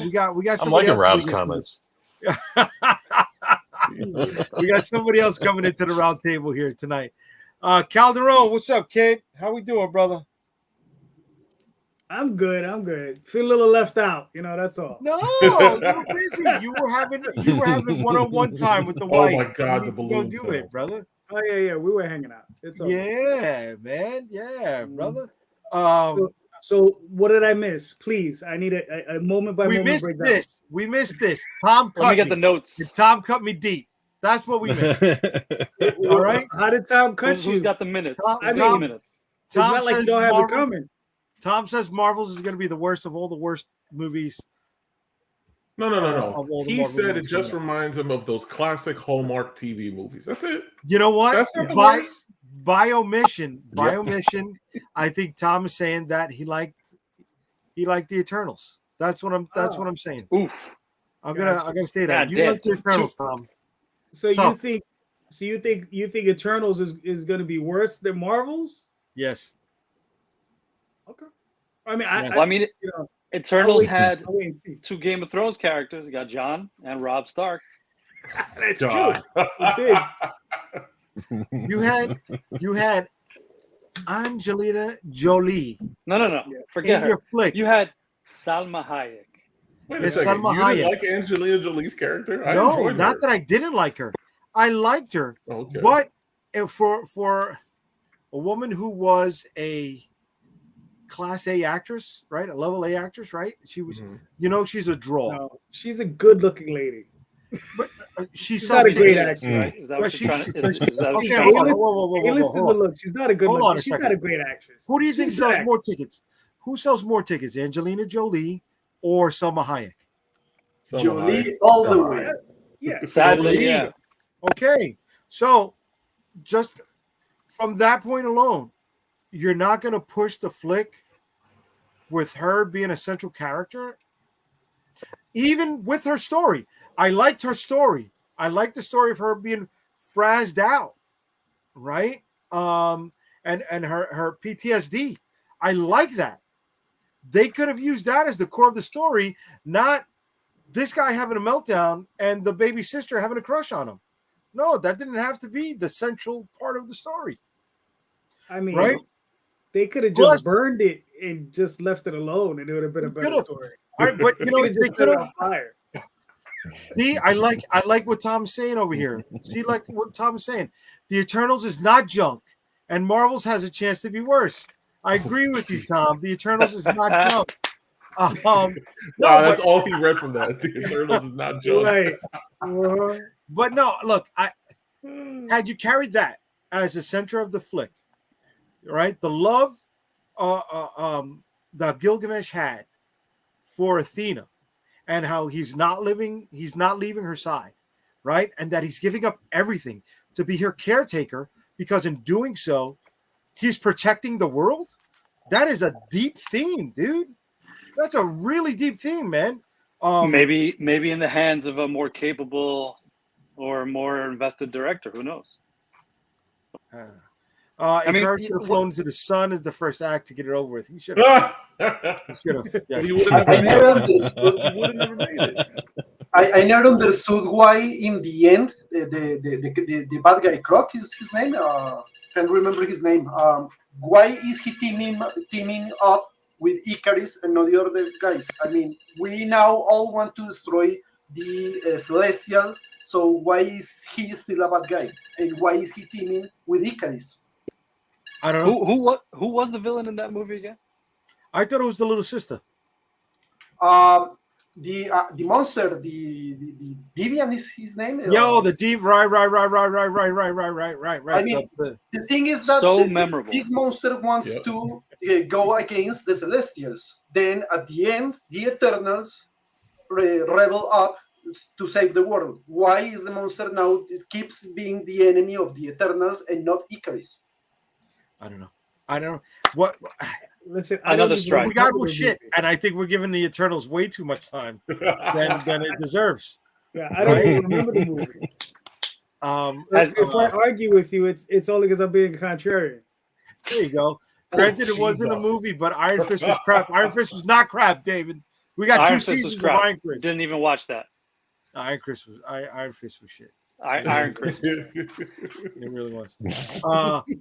We got
I'm
somebody
liking
else
Rob's
coming
comments.
we got somebody else coming into the round table here tonight. Calderon, what's up, kid? How we doing, brother?
I'm good. I'm good. Feel a little left out. That's all.
No, you were busy. You were having one-on-one time with the
Oh
wife.
my God,
You
the
need to go
balloon
do
fell.
it, brother.
Oh yeah. We were hanging out. It's all
Yeah, man. Yeah, brother.
So what did I miss? Please, I need a moment by
We
moment
missed
breakdown.
this. We missed this. Tom
Let me
cut
get the
me.
notes.
Tom cut me deep. That's what we missed. All right.
How did Tom cut
Who's
you?
got the minutes?
Tom-
Who's got the
Tom-
minutes?
It's
Tom
not like you
says
don't have it
Marvel-
coming.
Tom says Marvel's is going to be the worst of all the worst movies.
No.
Of all the
He
Marvel
said it
movies
just
coming
reminds him of those classic Hallmark TV movies. That's it.
You know what?
That's not the
By,
worst.
by omission,
Yep.
I think Tom is saying that he liked the Eternals. That's what I'm saying.
Oof.
I'm gonna say that.
God
You
damn.
like the Eternals, Tom.
So
Tough.
you think Eternals is going to be worse than Marvels?
Yes.
Okay. I mean,
Yes.
Well, I mean,
you know,
Eternals had
I'll wait and see.
two Game of Thrones characters. You got John and Rob Stark.
That's
God.
true. It did.
You had Angelina Jolie
No.
Yeah.
Forget
in
her.
your flick.
You had Salma Hayek.
Wait a
It's
second.
Salma
You
Hayek.
didn't like Angelina Jolie's character? I
No,
enjoyed
not
her.
that I didn't like her. I liked her,
Okay.
but for a woman who was a Class A actress, right? A level A actress, right? She was,
Mhm.
she's a draw.
No, she's a good-looking lady.
She's
She's not a great
Minutes,
actress.
right? Is that what
Well,
you're trying to? Is
she's-
that what
okay,
you're
hold
trying
on.
to?
Whoa,
Hey, listen to
hold
the
on.
look. She's not a good
Hold on
looking.
a
She's
second.
not a great actress.
Who do you think
She's
sells
back.
more tickets? Who sells more tickets, Angelina Jolie or Salma Hayek?
Salma
Jolie
Hayek.
all the
Salma
way.
Hayek.
Yeah.
Sadly, yeah.
Okay, so just from that point alone, you're not going to push the flick with her being a central character, even with her story. I liked her story. I liked the story of her being frazzed out, right? And her PTSD. I like that. They could have used that as the core of the story, not this guy having a meltdown and the baby sister having a crush on him. No, that didn't have to be the central part of the story.
I mean,
Right?
they could have
Plus-
just burned it and just left it alone, and it would have been a better
Could've.
story.
All right, but
They
they
just
could
lit it
have.
on fire.
See, I like what Tom's saying over here. See, like what Tom's saying. The Eternals is not junk, and Marvel's has a chance to be worse. I agree with you, Tom. The Eternals is not junk.
Wow,
No,
that's all he read from that. The Eternals is not just.
Right.
but no, look, had you carried that as the center of the flick, right? The love that Gilgamesh had for Athena, and how he's not leaving her side, right? And that he's giving up everything to be her caretaker, because in doing so, he's protecting the world. That is a deep theme, dude. That's a really deep theme, man.
Maybe in the hands of a more capable or more invested director. Who knows?
I
mean,
should have flown to the sun as the first act to get it over with. He should have. Yeah.
He would
I
have
never
never
understood.
made it.
I never understood why, in the end, the bad guy Croc is his name. Can't remember his name. Why is he teaming up with Icarus and not the other guys? I mean, we now all want to destroy the Celestial. So why is he still a bad guy? And why is he teaming with Icarus?
I don't know.
Who was the villain in that movie again?
I thought it was the little sister.
The monster, the Deviant is his name.
Yo, the deep right.
I mean, the thing is that
So memorable.
this monster wants
Yep.
to go against the Celestials. Then at the end, the Eternals rebel up to save the world. Why is the monster now it keeps being the enemy of the Eternals and not Icarus?
I don't know. What
Listen,
Another
even
strike.
we got
remember
was
the
shit,
movie.
and I think we're giving the Eternals way too much time than it deserves.
Yeah, I don't even remember the movie. So if I argue with you, it's only because I'm being contrarian.
There you go. Granted, it wasn't a
Jesus.
movie, but Iron Fist was crap. Iron Fist was not crap, David. We got
Iron
two
Fist was
seasons of
crap.
Iron Fist.
Didn't even watch that.
Iron Fist was shit.
Iron Chris.
It really was.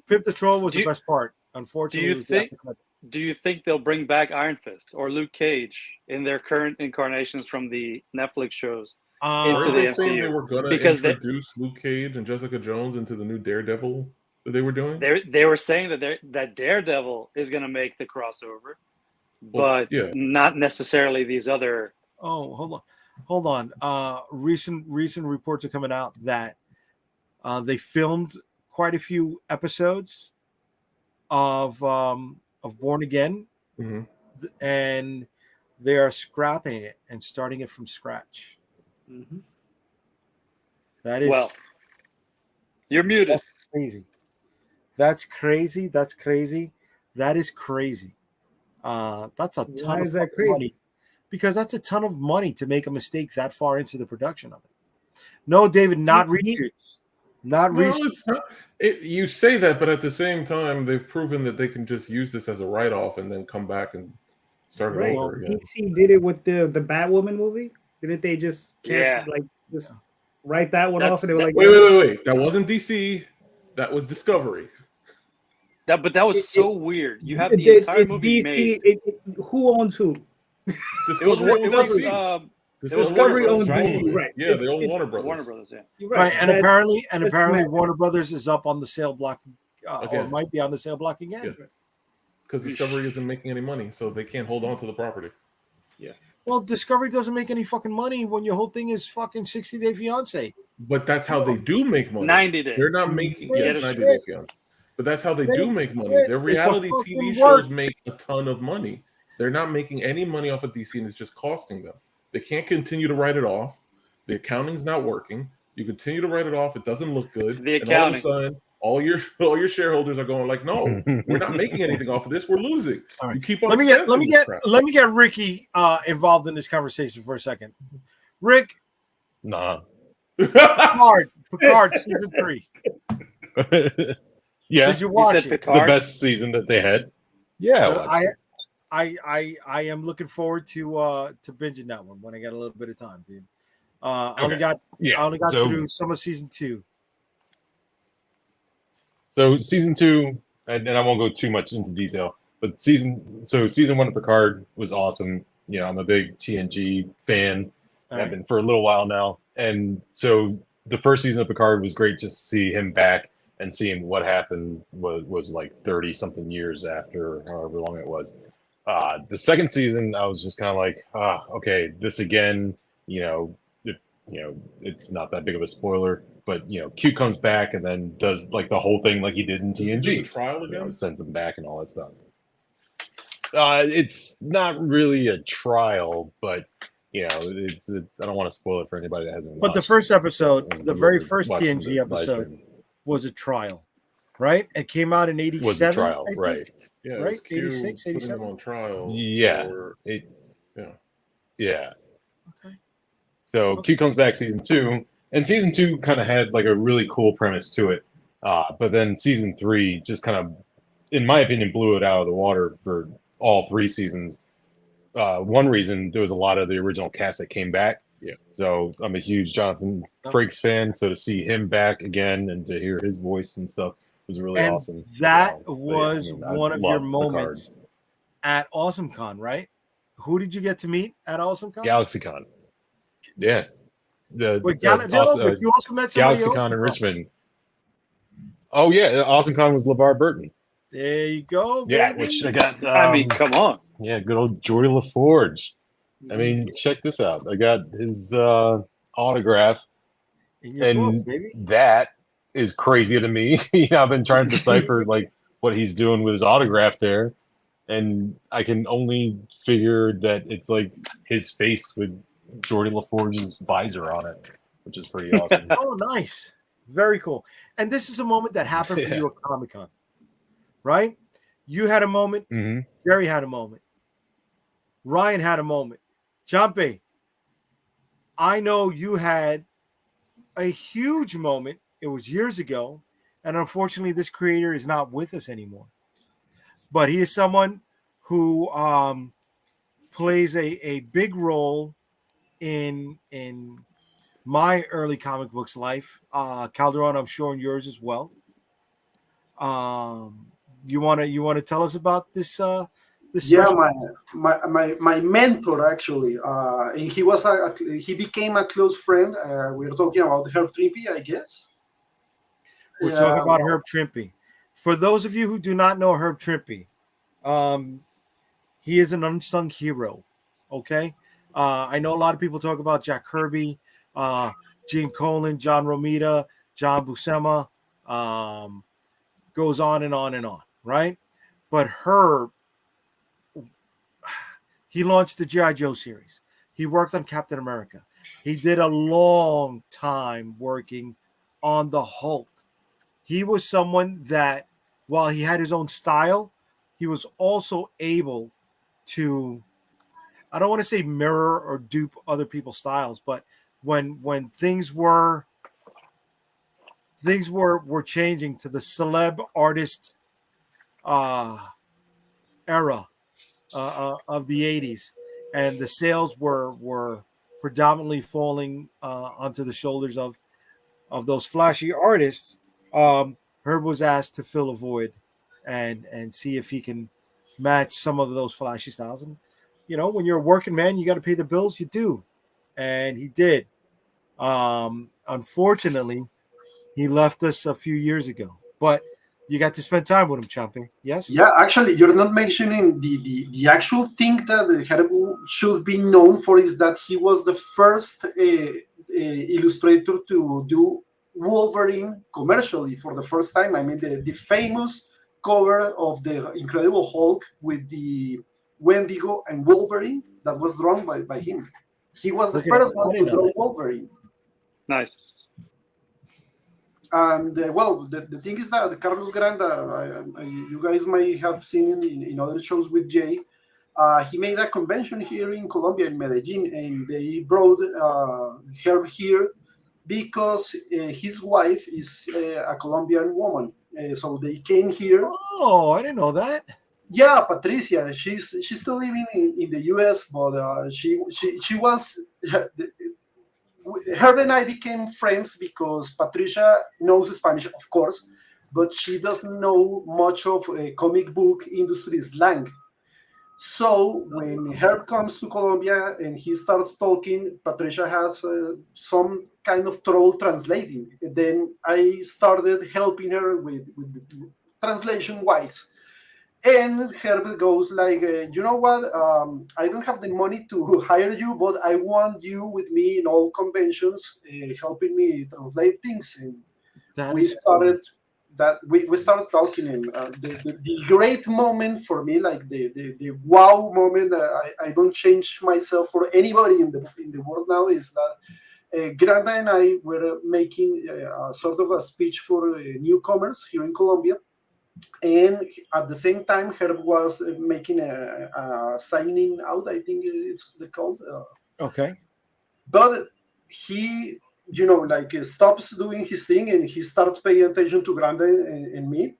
Pip the Troll was
Do
the
you-
best part. Unfortunately,
you
it was the
think-
after credit.
Do you think they'll bring back Iron Fist or Luke Cage in their current incarnations from the Netflix shows?
Weren't
Into
they
the
saying
MCU?
they were gonna
Because they-
introduce Luke Cage and Jessica Jones into the new Daredevil that they were doing?
They were saying that Daredevil is going to make the crossover,
Well,
but
yeah.
not necessarily these other.
Oh, hold on. Recent reports are coming out that they filmed quite a few episodes of Born Again,
Mhm.
and they are scrapping it and starting it from scratch. That is
Well, you're muted.
that's crazy. That's crazy. That's crazy. That is crazy. That's a ton
Why
of
is that
fucking
crazy?
money. Because that's a ton of money to make a mistake that far into the production of it. No, David, not reshoots. Not
Well,
reshoots.
it's not. You say that, but at the same time, they've proven that they can just use this as a write-off and then come back and start it
Right.
over again.
DC did it with the Batwoman movie. Didn't they just
Yeah.
just write that one
That's-
off and they were like,
Wait. That wasn't DC. That was Discovery.
But that was
It-
so weird. You have
It-
the entire
it's
movie
DC.
made.
Who owns who?
It was
DC.
Discovery owns
Brothers,
DC, right?
Yeah, they own Warner Brothers.
Warner Brothers. Yeah.
You're
Right, and
That-
apparently,
that's mad.
Warner Brothers is up on the sale block, or
Again.
might be on the sale block again.
Yeah. Because Discovery isn't making any money, so they can't hold on to the property.
Well, Discovery doesn't make any fucking money when your whole thing is fucking 60 Day Fiance.
But that's how they do make money.
90 days.
They're not making
Same
yes, 90
shit.
Day Fiancé. But that's how they do make money.
shit.
Their
It's a
reality
fucking
TV
work.
shows make a ton of money. They're not making any money off of DC, and it's just costing them. They can't continue to write it off. The accounting's not working. You continue to write it off. It doesn't look good.
The
And all of a
accounting.
sudden, all your shareholders are going like, no, we're not making anything off of this. We're losing.
All right.
You keep on
Let me
expensing this crap.
get Ricky involved in this conversation for a second. Rick,
Nah.
Picard season 3.
Yeah.
Did you
You
watch
said
it?
The
Picard.
best season that they had. Yeah.
I am looking forward to binging that one when I get a little bit of time, dude. I only got
so,
through some of season 2.
So season 2, and I won't go too much into detail, but season 1 of Picard was awesome. You know, I'm a big TNG fan. I've been for a little while now, and so the first season of Picard was great just to see him back and seeing what happened was like 30 something years after however long it was. The second season, I was just kind of like, okay, this again. It's not that big of a spoiler, but Q comes back and then does like the whole thing like he did in
Does he do the
TNG.
trial again?
Sends him back and all that stuff. It's not really a trial, but it's I don't want to spoil it for anybody that hasn't.
But the
watched
first
it.
episode,
And
the very
whoever's
first
watching
TNG
the live
episode
stream
was a trial, right? It came out in 87.
was a trial,
I think.
right?
Yeah, it
Right?
was Q
86,
putting
87?
them on trial.
Yeah.
for-
Yeah.
Okay.
So Q comes back season 2, and season 2 kind of had like a really cool premise to it, but then season 3 just kind of, in my opinion, blew it out of the water for all 3 seasons. One reason, there was a lot of the original cast that came back.
Yeah.
So I'm a huge Jonathan Frakes fan. So to see him back again and to hear his voice and stuff was really
And
awesome.
that
But yeah,
was
I
one of your
love Picard.
moments at AwesomeCon, right? Who did you get to meet at AwesomeCon?
GalaxyCon. Yeah.
Wait,
you
also met somebody else?
GalaxyCon in Richmond. Oh yeah, AwesomeCon was LeVar Burton.
There you go.
Yeah,
baby.
which I got.
I mean, come on.
Yeah, good old Jordy LaForge. I mean, check this out. I got his autograph,
In your
and
book, baby.
that is crazy to me. I've been trying to decipher like what he's doing with his autograph there, and I can only figure that it's like his face with Jordan LaForge's visor on it, which is pretty awesome.
Oh, nice. Very cool. And this is a moment that happened for
Yeah.
you at Comic-Con, right? You had a moment.
Mm-hmm.
Jerry had a moment. Ryan had a moment. Champe, I know you had a huge moment. It was years ago. And unfortunately, this creator is not with us anymore. But he is someone who plays a big role in my early comic books life. Calderon, I'm sure in yours as well. You wanna tell us about this? This
Yeah,
special-
my mentor actually, and he became a close friend. We're talking about Herb Trimpe, I guess.
We're talking about Herb Trimpe. For those of you who do not know Herb Trimpe, he is an unsung hero. Okay, I know a lot of people talk about Jack Kirby, Gene Colan, John Romita, John Buscema, goes on and on and on, right? But Herb, he launched the G.I. Joe series. He worked on Captain America. He did a long time working on the Hulk. He was someone that, while he had his own style, he was also able to, I don't want to say mirror or dupe other people's styles, but when things were changing to the celeb artist era of the 80s, and the sales were predominantly falling onto the shoulders of those flashy artists. Herb was asked to fill a void and see if he can match some of those flashy styles. And when you're a working man, you got to pay the bills. You do, and he did. Unfortunately, he left us a few years ago, but you got to spend time with him, Champe. Yes.
Yeah, actually, you're not mentioning the actual thing that Herb should be known for is that he was the first illustrator to do Wolverine commercially for the first time. I mean, the famous cover of the Incredible Hulk with the Wendigo and Wolverine that was drawn by him. He was the first one to draw Wolverine.
Nice.
And well, the thing is that Carlos Granda, you guys might have seen in other shows with Jay, he made a convention here in Colombia, in Medellin, and they brought Herb here because his wife is a Colombian woman. So they came here.
Oh, I didn't know that.
Yeah, Patricia. She's still living in the U.S., but she was. Herb and I became friends because Patricia knows Spanish, of course, but she doesn't know much of comic book industry slang. So when Herb comes to Colombia and he starts talking, Patricia has some kind of trouble translating. Then I started helping her with translation-wise. And Herb goes like, you know what? I don't have the money to hire you, but I want you with me in all conventions, helping me translate things. And we started talking. And the great moment for me, like the wow moment that I don't change myself for anybody in the world now, is that Granda and I were making sort of a speech for newcomers here in Colombia. And at the same time, Herb was making a signing out, I think it's called.
Okay.
But he, stops doing his thing and he starts paying attention to Granda and me.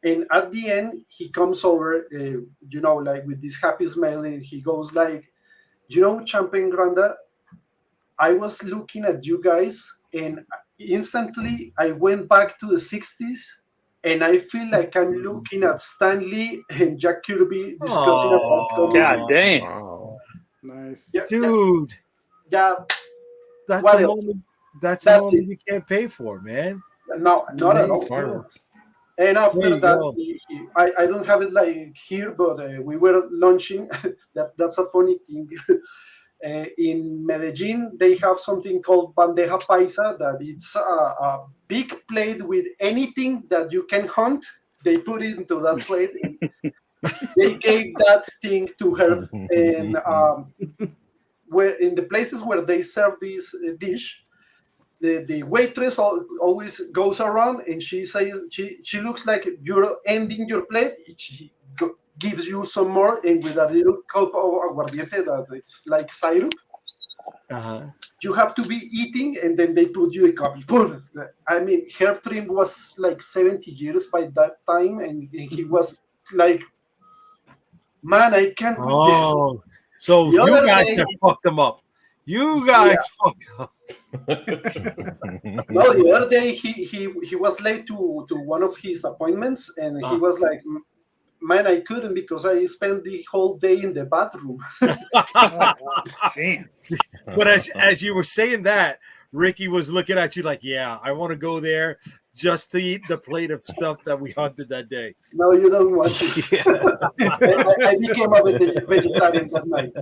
And at the end, he comes over, with this happy smile, and he goes like, Champe and Granda, I was looking at you guys, and instantly I went back to the 60s. And I feel like I'm looking at Stan Lee and Jack Kirby discussing about comics.
God dang.
Wow. Nice.
Yeah,
Dude.
Yeah.
That's
What
a
else?
moment. That's
That's
a moment
it.
you can't pay for, man.
No, not at all.
Fire.
And after
There you
that,
go.
I don't have it like here, but we were launching. That's a funny thing. In Medellin, they have something called bandeja paisa, that it's a big plate with anything that you can hunt. They put it into that plate. They gave that thing to her, and where in the places where they serve this dish, the waitress always goes around and she says she looks like you're ending your plate. She gives you some more, and with a little cup of aguardiente that it's like syrup. You have to be eating, and then they put you a cup. Boom. I mean, Herb Trim was like 70 years by that time, and he was like, man, I can't with this.
So you guys have fucked them up. You guys fucked up.
No, the other day he was late to one of his appointments, and he was like, man, I couldn't because I spent the whole day in the bathroom.
Damn.
But as you were saying that, Ricky was looking at you like, yeah, I want to go there just to eat the plate of stuff that we hunted that day.
No, you don't want to. I became a vegetarian that night.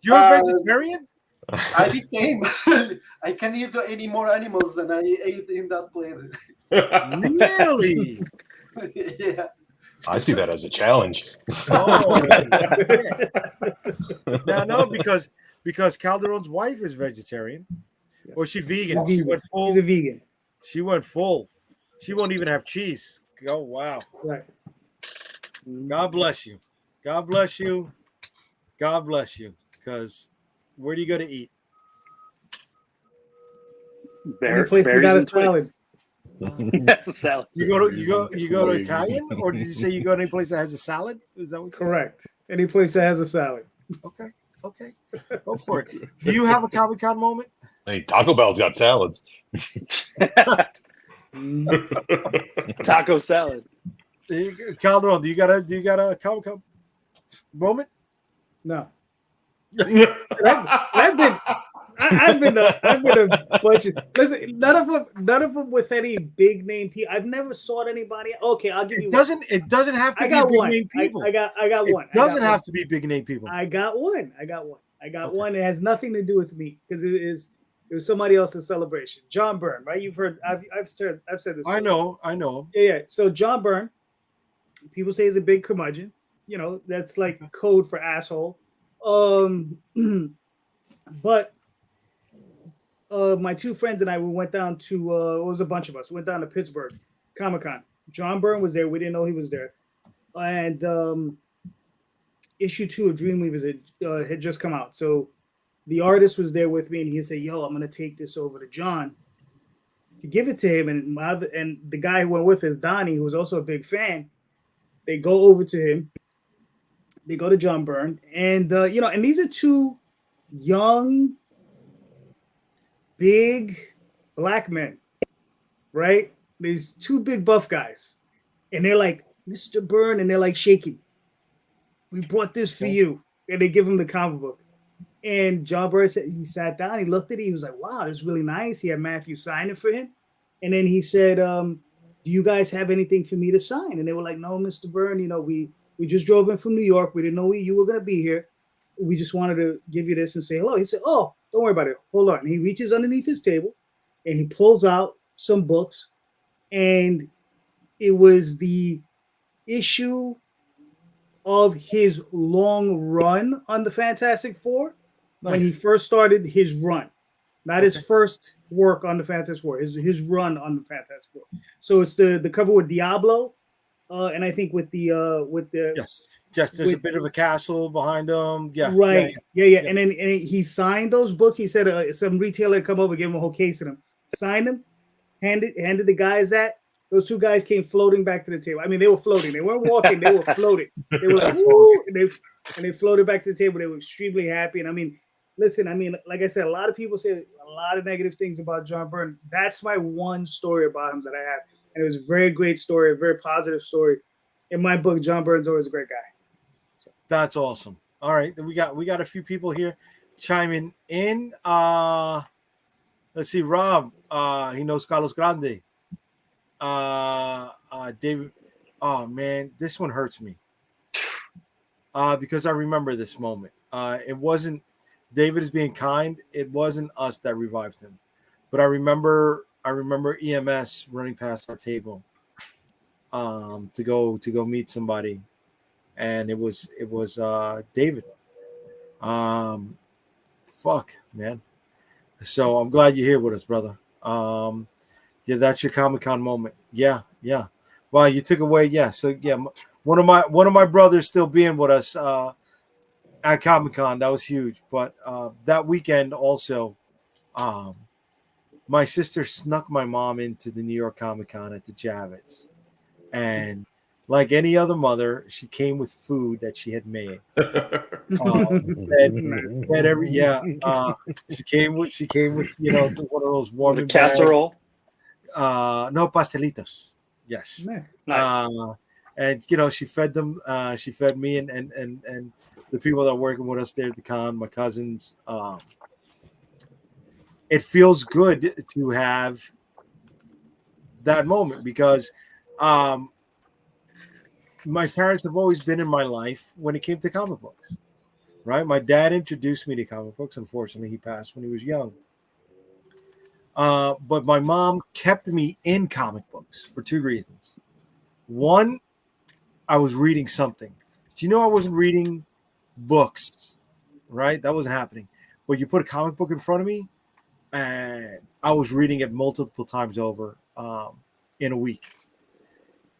You're a vegetarian?
I became. I can't eat any more animals than I ate in that plate.
Really?
Yeah.
I see that as a challenge.
No, because Calderon's wife is vegetarian, or she vegan. She went full.
He's a vegan.
She went full. She won't even have cheese. Oh wow!
Right.
God bless you. God bless you. God bless you. Because where do you go to eat?
Any place we got a salad.
That's a salad.
You go to Italian, or did you say you go to any place that has a salad? Is that what?
Correct. Any place that has a salad.
Okay, go for it. Do you have a Comic-Con moment?
Hey, Taco Bell's got salads.
Taco salad.
Calderon, do you got a Comic-Con moment?
No. I've been a bunch of, listen, none of them with any big name people. I've never sought anybody. Okay, I'll give you
it doesn't have to be big name people.
I got one.
It doesn't have to be big name people.
I got one. One. It has nothing to do with me because it was somebody else's celebration. John Byrne, right? You've heard. I've said this.
I know.
Yeah. So John Byrne, people say he's a big curmudgeon. You know, that's like code for asshole. But my two friends and I, we went down to it was a bunch of us. We went down to Pittsburgh Comic-Con. John Byrne was there. We didn't know he was there. And issue 2 of Dreamweavers had just come out. So the artist was there with me, and he said, "Yo, I'm gonna take this over to John to give it to him." And the guy who went with us, Donnie, who was also a big fan, they go over to him. They go to John Byrne, and and these are two young, big black men, right? These two big buff guys, and they're like, "Mr. Byrne," and they're like shaking. "We brought this for you," and they give him the comic book. And John Byrne said, he sat down, he looked at it, he was like, "Wow, this is really nice." He had Matthew sign it for him, and then he said, "Do you guys have anything for me to sign?" And they were like, "No, Mr. Byrne, we just drove in from New York. We didn't know you were going to be here. We just wanted to give you this and say hello." He said, "Oh, don't worry about it. Hold on." And he reaches underneath his table and he pulls out some books. And it was the issue of his long run on the Fantastic Four. Nice. When he first started his run. Not his first work on the Fantastic Four, his run on the Fantastic Four. So it's the cover with Diablo. And I think with the
yes, there's a bit of a castle behind him. Yeah,
right. Yeah. And then he signed those books. He said some retailer come over, gave him a whole case of them, signed them, handed the guys that. Those two guys came floating back to the table. I mean, they were floating. They weren't walking. They were floating. They were like, woo, and they floated back to the table. They were extremely happy. And I mean, listen, like I said, a lot of people say a lot of negative things about John Byrne. That's my one story about him that I have. And it was a very great story, a very positive story. In my book, John Byrne's always a great guy.
So. That's awesome. All right, we got a few people here chiming in. Let's see, Rob. He knows Carlos Grande. David. Oh man, this one hurts me. Because I remember this moment. It wasn't David is being kind. It wasn't us that revived him, but I remember EMS running past our table to go meet somebody, and it was David. Fuck, man. So I'm glad you're here with us, brother. Yeah, that's your Comic-Con moment. Yeah. Well, you took away. Yeah. So yeah, one of my brothers still being with us at Comic-Con. That was huge. But that weekend also, my sister snuck my mom into the New York Comic-Con at the Javits, and like any other mother, she came with food that she had made. Fed every she came with one of those
The
warming
casserole.
no pastelitos. Yes.
Nice.
And she fed them. She fed me and the people that are working with us there at the con, my cousins. It feels good to have that moment because my parents have always been in my life when it came to comic books. Right? My dad introduced me to comic books. Unfortunately, he passed when he was young. But my mom kept me in comic books for two reasons. One, I was reading something. Do you know I wasn't reading books, right? That wasn't happening. But you put a comic book in front of me, and I was reading it multiple times over in a week.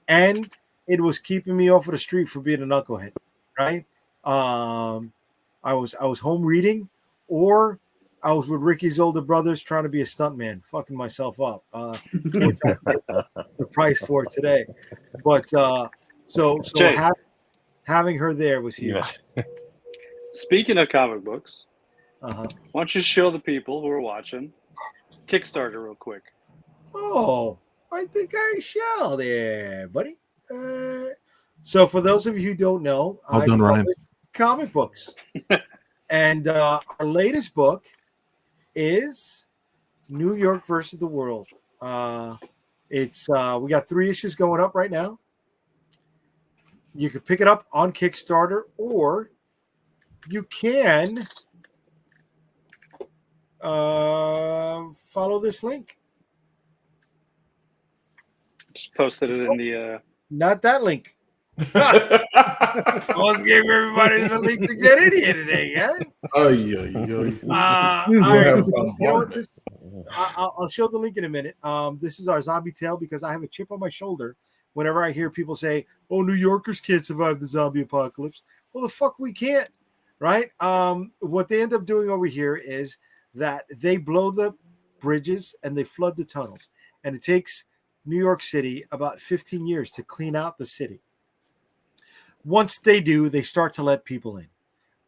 And it was keeping me off of the street for being a knucklehead, right? I was home reading, or I was with Ricky's older brothers trying to be a stuntman, fucking myself up. Which I paid the price for today. But so
Jay.
having her there was huge.
Speaking of comic books,
Uh-huh.
why don't you show the people who are watching Kickstarter real quick?
Oh, I think I shall there, buddy. So for those of you who don't know,
Well
I
done, Ryan.
publish comic books. And our latest book is New York versus the World. It's we got 3 issues going up right now. You can pick it up on Kickstarter, or you can follow this link.
Just posted it in the.
Not that link. I was giving everybody the link to get in here today, guys. All right. You know what, I'll show the link in a minute. This is our zombie tale because I have a chip on my shoulder whenever I hear people say, "Oh, New Yorkers can't survive the zombie apocalypse." Well, the fuck we can't, right? What they end up doing over here is that they blow the bridges and they flood the tunnels, and it takes New York City about 15 years to clean out the city. Once they do, they start to let people in.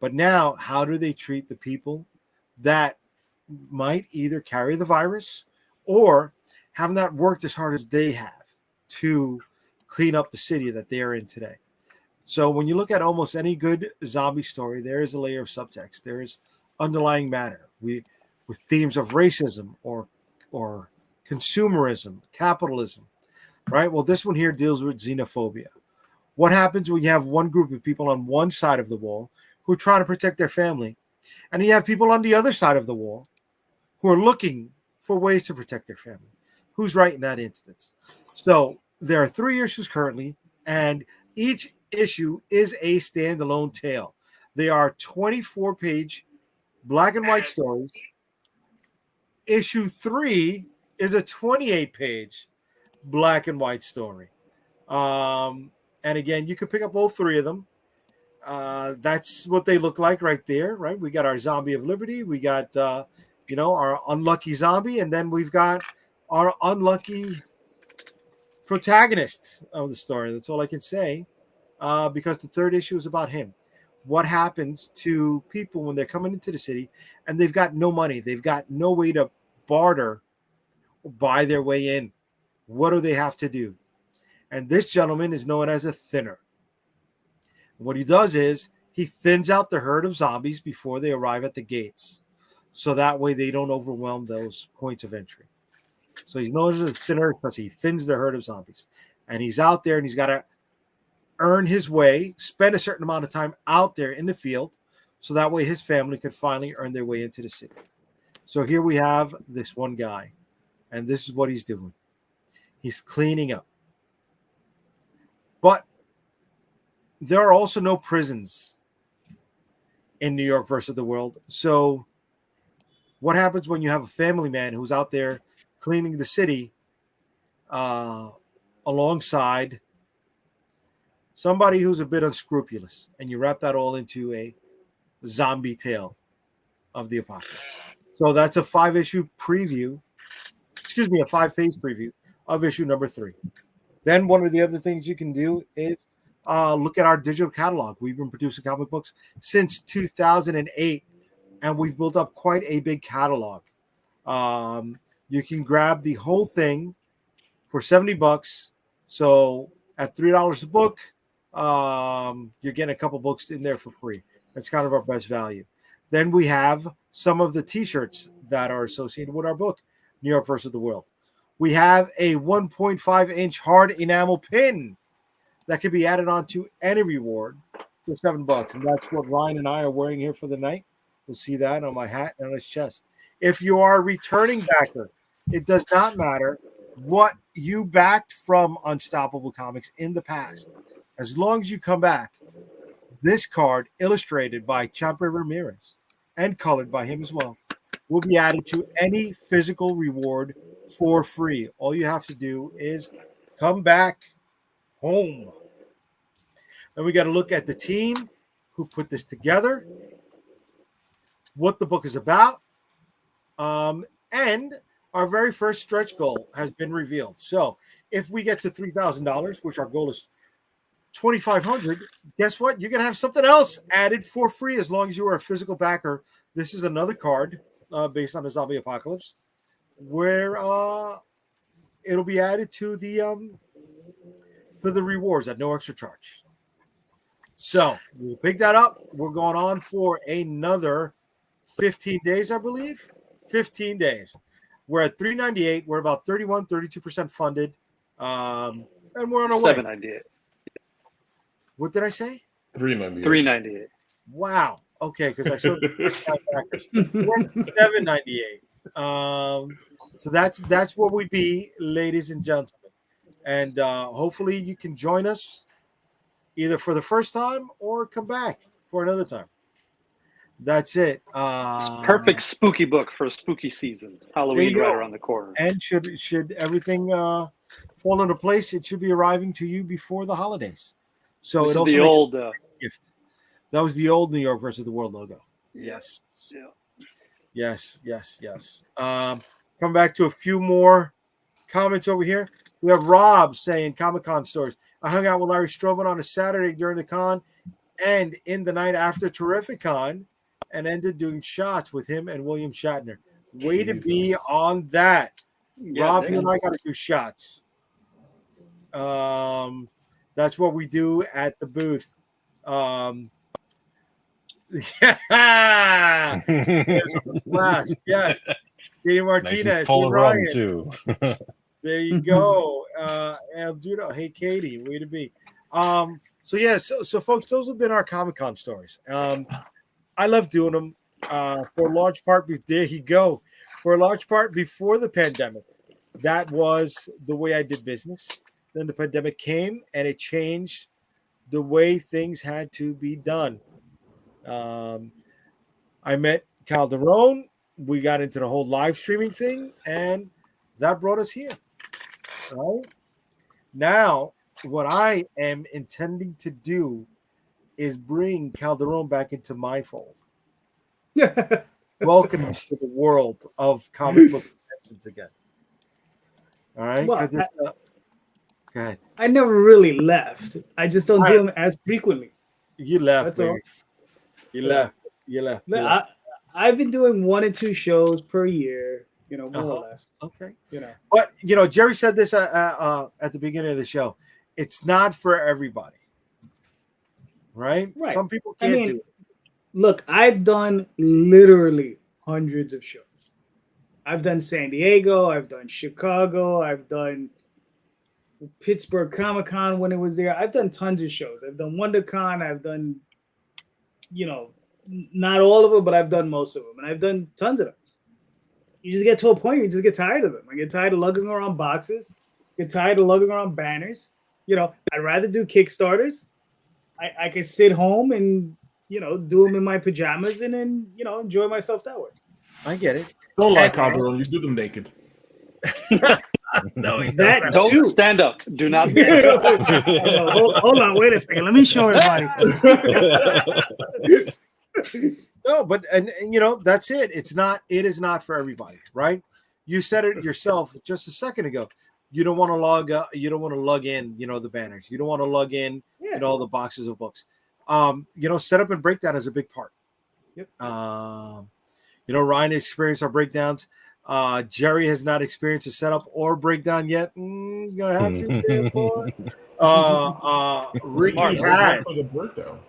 But now, how do they treat the people that might either carry the virus or have not worked as hard as they have to clean up the city that they are in today? So when you look at almost any good zombie story, there is a layer of subtext. There is underlying matter. With themes of racism or consumerism, capitalism, right? Well, this one here deals with xenophobia. What happens when you have one group of people on one side of the wall who are trying to protect their family, and you have people on the other side of the wall who are looking for ways to protect their family? Who's right in that instance? So there are 3 issues currently, and each issue is a standalone tale. They are 24-page black and white stories. Issue 3 is a 28-page black and white story. And again, you can pick up all 3 of them. That's what they look like right there, right? We got our Zombie of Liberty. We got, our unlucky zombie. And then we've got our unlucky protagonist of the story. That's all I can say, because the 3rd issue is about him. What happens to people when they're coming into the city and they've got no money? They've got no way to barter or buy their way in. What do they have to do? And this gentleman is known as a thinner. What he does is he thins out the herd of zombies before they arrive at the gates. So that way they don't overwhelm those points of entry. So he's known as a thinner because he thins the herd of zombies. And he's out there and he's got to earn his way, spend a certain amount of time out there in the field so that way his family could finally earn their way into the city. So here we have this one guy, and this is what he's doing. He's cleaning up. But there are also no prisons in New York versus the world. So what happens when you have a family man who's out there cleaning the city alongside somebody who's a bit unscrupulous, and you wrap that all into a zombie tale of the apocalypse? So that's a 5-issue preview. Excuse me, a 5-page preview of issue number 3. Then one of the other things you can do is look at our digital catalog. We've been producing comic books since 2008, and we've built up quite a big catalog. You can grab the whole thing for $70. So at $3 a book, you're getting a couple books in there for free. That's kind of our best value. Then we have some of the T-shirts that are associated with our book, New York versus the World. We have a 1.5-inch hard enamel pin that can be added on to any reward for $7, and that's what Ryan and I are wearing here for the night. You'll see that on my hat and on his chest. If you are a returning backer, it does not matter what you backed from Unstoppable Comics in the past. As long as you come back, this card, illustrated by Champa Ramirez and colored by him as well, will be added to any physical reward for free. All you have to do is come back home. And we got to look at the team who put this together, what the book is about, and our very first stretch goal has been revealed. So if we get to $3,000, which our goal is $2,500, guess what? You're going to have something else added for free as long as you are a physical backer. This is another card based on the zombie apocalypse where it'll be added to the rewards at no extra charge. So we'll pick that up. We're going on for another 15 days, I believe. 15 days. We're at $398. We're about 32% funded. And we're on our way.
$798.
What did I say?
$398.
Wow. Okay, because I saw the backers. We're at $798. So that's what we be, ladies and gentlemen. And hopefully you can join us either for the first time or come back for another time. That's it.
Perfect spooky book for a spooky season. Halloween right around the corner.
And should everything fall into place, it should be arriving to you before the holidays. So
This
it
is
also
the
makes
old
a gift. That was the old New York versus the World logo. Yes.
Yeah.
Yes. Come back to a few more comments over here. We have Rob saying Comic-Con stories. I hung out with Larry Strobin on a Saturday during the con and in the night after Terrificon and ended doing shots with him and William Shatner. Way to be on that.
Yeah,
Rob, you and I got to do shots. That's what we do at the booth. Yeah. Yes. Katie Martinez.
Nice and full of rum too.
There you go. El Judo. Hey, Katie, way to be. So folks, those have been our Comic-Con stories. I love doing them. For a large part, there you go. For a large part, before the pandemic, that was the way I did business. Then the pandemic came, and it changed the way things had to be done. I met Calderon. We got into the whole live streaming thing, and that brought us here. Right? Now, what I am intending to do is bring Calderon back into my fold. Welcome him to the world of comic book conventions again. All right?
Well,
go ahead.
I never really left. I just don't do them as frequently.
You left.
That's all.
You left. You left.
I've been doing 1 or 2 shows per year, more or less.
Okay.
But
Jerry said this at the beginning of the show. It's not for everybody. Right? Some people can't do it.
Look, I've done literally hundreds of shows. I've done San Diego, I've done Chicago, I've done Pittsburgh Comic-Con when it was there. I've done tons of shows. I've done WonderCon, I've done not all of them, but I've done most of them, and I've done tons of them. You just get to a point, you just get tired of them. I get tired of lugging around boxes, get tired of lugging around banners. I'd rather do Kickstarters. I can sit home and do them in my pajamas and then enjoy myself that way.
I get it.
Don't lie, Calderon. You do them naked.
No,
That
Don't
too.
stand up. Do not stand up.
Hold on, wait a second. Let me show everybody.
No, but and that's it. It is not for everybody, right? You said it yourself just a second ago. You don't want to lug in, the banners. You don't want to lug in, the boxes of books. Setup and breakdown is a big part.
Yep.
Ryan experienced our breakdowns. Jerry has not experienced a setup or breakdown yet. You're gonna have to. Boy. Ricky
Smart.
has.
For the breakdown.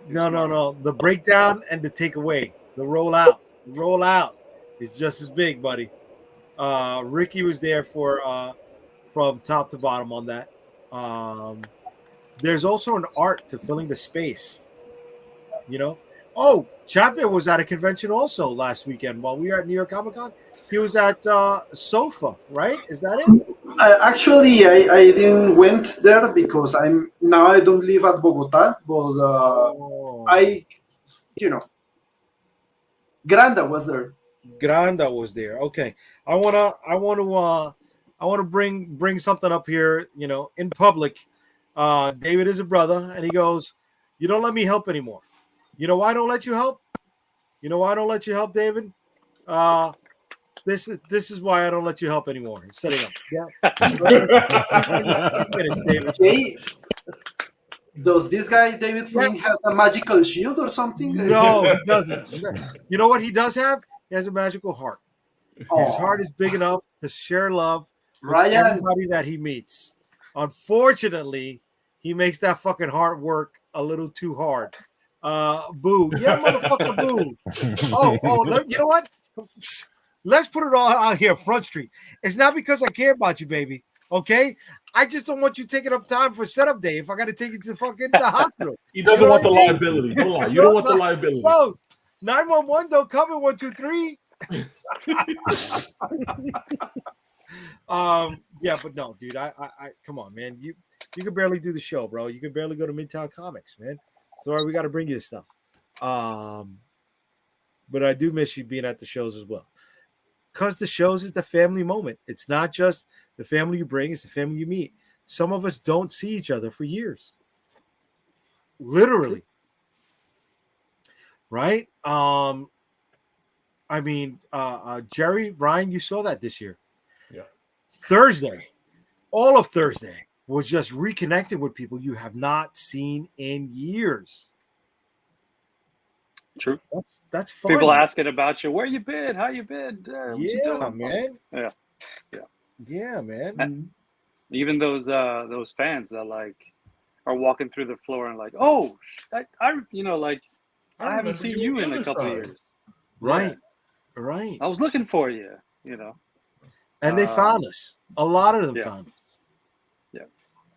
No. The breakdown and the takeaway, the rollout is just as big, buddy. Ricky was there for from top to bottom on that. There's also an art to filling the space. Oh, Chapman was at a convention also last weekend while we were at New York Comic Con. He was at Sofa, right? Is that it?
I didn't went there because I don't live at Bogota, but Granda was there.
Granda was there. Okay, I want to bring something up here. In public, David is a brother, and he goes, "You don't let me help anymore." You know why I don't let you help? David? This is why I don't let you help anymore. He's setting up. Yeah. David.
Jay, does this guy David Flynn has a magical shield or something?
No, he doesn't. You know what he does have? He has a magical heart. His heart is big enough to share love with
Ryan.
everybody that he meets. Unfortunately, he makes that fucking heart work a little too hard. Boo. Yeah, motherfucker, boo. You know what? Let's put it all out here, Front Street. It's not because I care about you, baby. Okay? I just don't want you taking up time for setup day if I got to take you to fucking the hospital.
He doesn't want the liability. Don't lie. You don't want the liability.
No, 911 don't come in 123. Yeah, but no, dude. I come on, man. You can barely do the show, bro. You can barely go to Midtown Comics, man. So we got to bring you this stuff. But I do miss you being at the shows as well. Because the shows is the family moment. It's not just the family you bring, it's the family you meet. Some of us don't see each other for years. Literally. Right? Jerry, Ryan, you saw that this year.
Yeah.
Thursday, all of Thursday was just reconnecting with people you have not seen in years.
True.
That's fun.
People asking about you. Where you been? How you been? What you
Yeah,
doing?
man.
Yeah.
Yeah, man.
And even those fans that are walking through the floor and I haven't seen you in a couple of years.
Right. Right.
I was looking for you.
And they found us. A lot of them found us.
Yeah.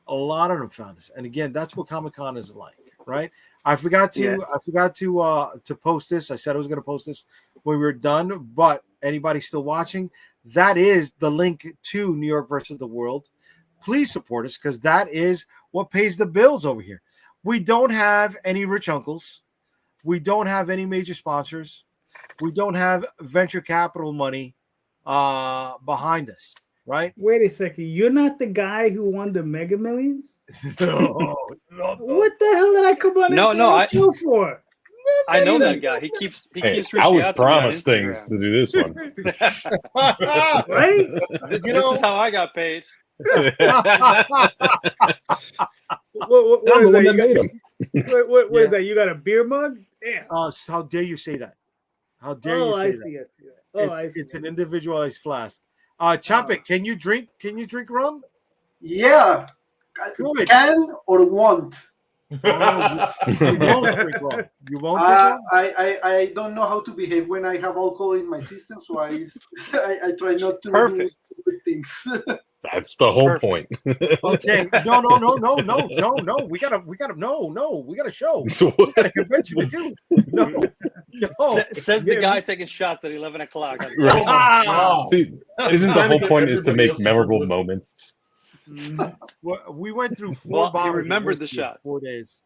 A lot of them found us. And again, that's what Comic-Con is like, right? I forgot to post this. I said I was going to post this when we were done, but anybody still watching, that is the link to New York versus the World. Please support us because that is what pays the bills over here. We don't have any rich uncles. We don't have any major sponsors. We don't have venture capital money behind us, right?
Wait a second. You're not the guy who won the Mega Millions?
No.
What the hell did I come on this show for?
I know that guy. He keeps reaching
I was
out to me on
promised things
Instagram.
to do this one.
Right?
This is how I got paid.
What is that? What is that? You got a beer mug? Damn.
How dare you say that? How dare you say
I
that?
see. I see.
It's an individualized flask. Chompit, can you drink rum?
Yeah.
Good.
Can or won't?
You won't drink rum. You won't drink rum?
I don't know how to behave when I have alcohol in my system, so I try not to do
Perfect.
stupid things.
That's the whole
Perfect.
point.
Okay, no. We gotta show.
So
We got a convention to do. No.
Says the
Yeah.
guy taking shots at 11 o'clock.
Right.
Ah!
See, isn't the
Trying to
whole
get
point is to
everybody
make
else to
memorable
do it.
moments?
We went through 4
Well, he
bottles. of
remembered the
whiskey in
shot.
4 days.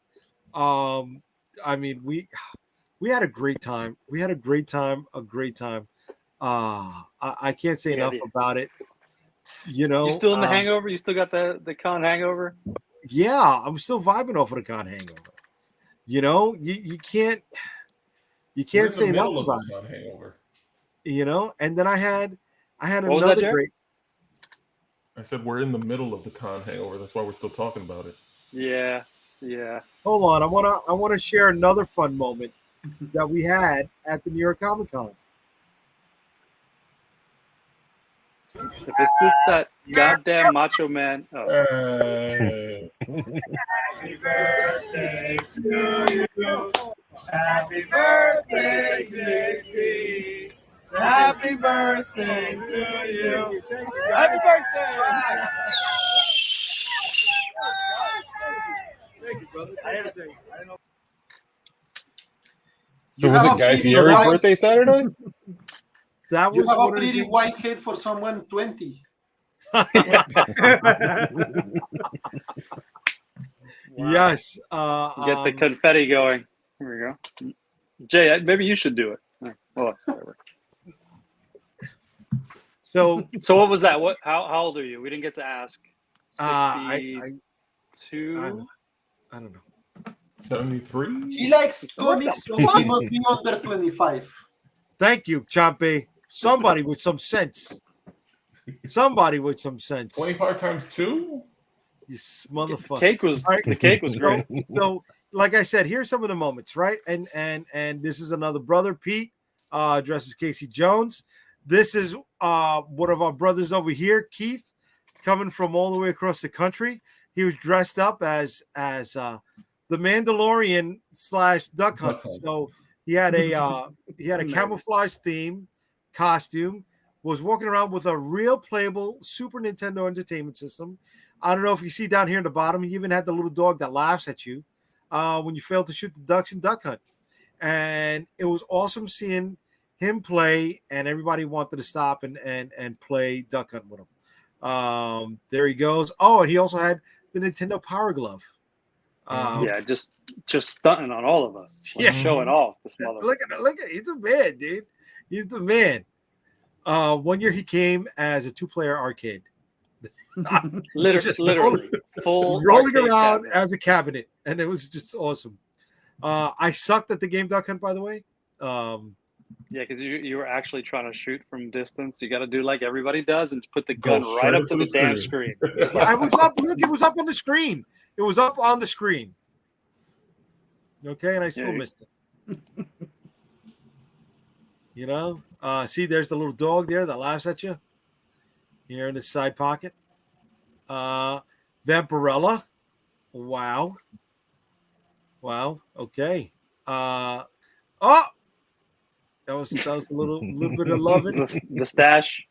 I mean, we had a great time. We had a great time. I can't say
Yeah,
enough
the-
about it. You know,
You still in the hangover? You still got the con hangover?
Yeah, I'm still vibing off of the con hangover. You know, you can't
We're
say
in the
enough
middle of
about
the
it.
hangover.
You know, and then I had
What was that,
another
Jared?
great.
I said we're in the middle of the con hangover. That's why we're still talking about it.
Yeah.
Hold on, I wanna share another fun moment that we had at the New York Comic Con.
If it's this that goddamn Macho Man. Oh,
Happy birthday to you. Happy birthday, Mickey. Happy birthday to you. Happy birthday. Thank you, brother.
So
You
was
have
it
a
Guy
pretty
Fieri's
white-
birthday Saturday?
That
You
was
have a
one of the
pretty
things-
white head for someone 20.
Yes.
get the confetti going. Here we go. Jay, maybe you should do it. Oh, whatever.
So
So what was that? What? How old are you? We didn't get to ask.
I
62.
don't know.
73?
He likes
What the
comics, so he must be under 25.
Thank you, Champe. Somebody with some sense. Somebody with some sense.
25 times 2?
You motherfucker.
Cake was
All right.
the cake was great.
So, like I said, here's some of the moments, right? And this is another brother, Pete, dressed as Casey Jones. This is one of our brothers over here, Keith, coming from all the way across the country. He was dressed up as the Mandalorian / Duck Hunt.
Duck Hunt.
So he had a camouflage theme costume. Was walking around with a real playable Super Nintendo Entertainment System. I don't know if you see down here in the bottom, he even had the little dog that laughs at you when you fail to shoot the ducks in Duck Hunt. And it was awesome seeing him play, and everybody wanted to stop and play Duck Hunt with him. There he goes. Oh, and he also had the Nintendo Power Glove.
Yeah, just stunting on all of us. Like,
Yeah.
showing off this mother.
Look at he's a man, dude. He's the man. 1 year he came as a 2-player arcade. Just
Literally full
rolling
arcade
around
cabinet.
as a cabinet, and it was just awesome. I sucked at the game Duck Hunt, by the way.
Yeah, because you were actually trying to shoot from distance. You got to do like everybody does and put the
Go
gun
straight
right up
up
to
to
the
the
damn
screen.
screen.
I was up. Look, it was up on the screen. It was up on the screen. Okay, and I still
Yeah.
missed it. You know, see, there's the little dog there that laughs at you. Here in his side pocket. Vampirella. Wow. Okay. Oh, that was a little bit of loving.
The stash.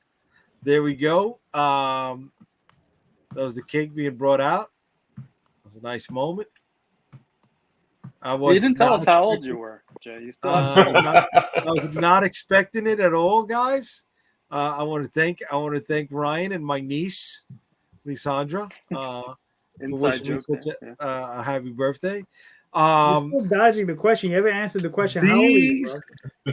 There we go. That was the cake being brought out. It was a nice moment. I
You didn't tell us how old you were, Jay. You still have
I was not expecting it at all, guys. I want to thank Ryan and my niece, Lisandra, for
inside
wishing me
joke.
such
there,
a happy birthday.
You're still dodging the question. You haven't answered the question. How old are you,
These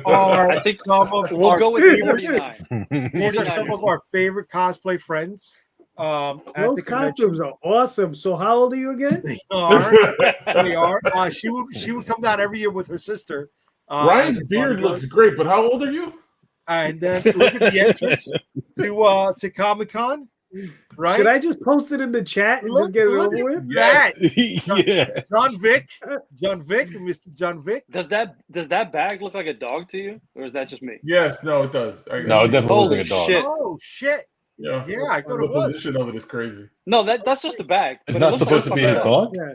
bro?
are
I think
some of
We'll
our
go with
favorite,
49.
these are some of our favorite cosplay friends. At
Those
the convention.
costumes are awesome. So how old are you again?
They are. She would come down every year with her sister.
Ryan's
as a
beard
bodyguard.
looks great, but how old are you?
And then look at the entrance to Comic Con. Right?
Should I just post it in the chat and just get it
Look
over
at
with?
that.
Yeah.
John Vick, Mr. John Vick.
Does that bag look like a dog to you, or is that just me?
Yes, no, it does.
No, it definitely looks like a
Holy
dog.
shit.
Oh shit!
Yeah,
Yeah, I thought
the
it was.
position of it is crazy.
No, that's just a bag.
It's
but it
not
looks
supposed to
like
be his
something
dog?
Yeah.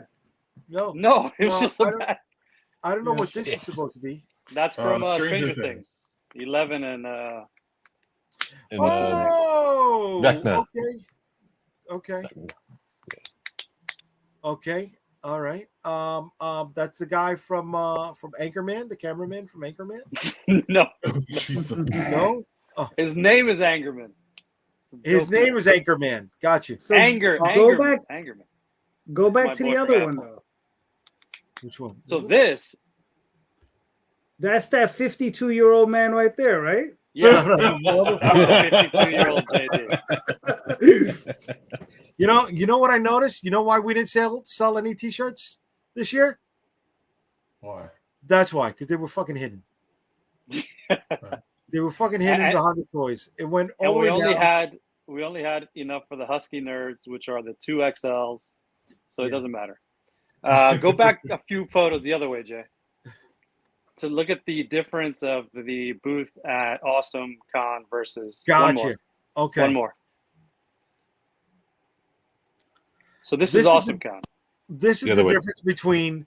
No,
No, it was
No,
just
I
a
don't-
bag.
I don't know
Oh,
what this is supposed to be.
That's from
Stranger
Stranger Things. 11 and
And,
Oh,
Vecna.
okay. Okay. Okay. All right. That's the guy from Anchorman, the cameraman from Anchorman.
No,
Jesus.
No,
his name is Angerman.
his name is Anchorman. Got you.
So
Anger.
go
Angerman.
back,
Angerman.
go back
My
to
boy
the
from
other one
Apple.
though.
Which one?
So this,
That's that 52-year-old man right there, right?
yeah,
Son of a mother-
52-year-old JD.
You know what I noticed? You know why we didn't sell any T-shirts this year?
Why?
That's why, because they were fucking hidden. They were fucking hidden
And-
behind the toys. It went all
And
the way down.
we only had enough for the Husky Nerds, which are the 2XLs. So it
Yeah.
doesn't matter. Go back a few photos the other way, Jay, to look at the difference of the booth at Awesome Con versus one
Gotcha.
more.
Okay.
One more. So this
This
is
is
Awesome Con.
This is
The
the
other way.
difference between.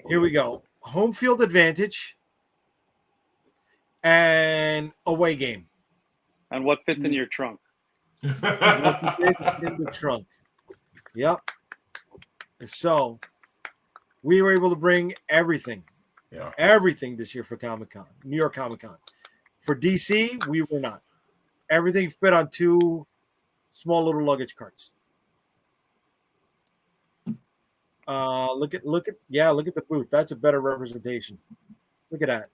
Here we go. Home field advantage and away game.
And what fits in your trunk?
In the trunk. Yep. So we were able to bring everything this year for Comic-Con, New York Comic-Con. For DC, we were not. Everything fit on 2 small little luggage carts. Look at the booth. That's a better representation. Look at that.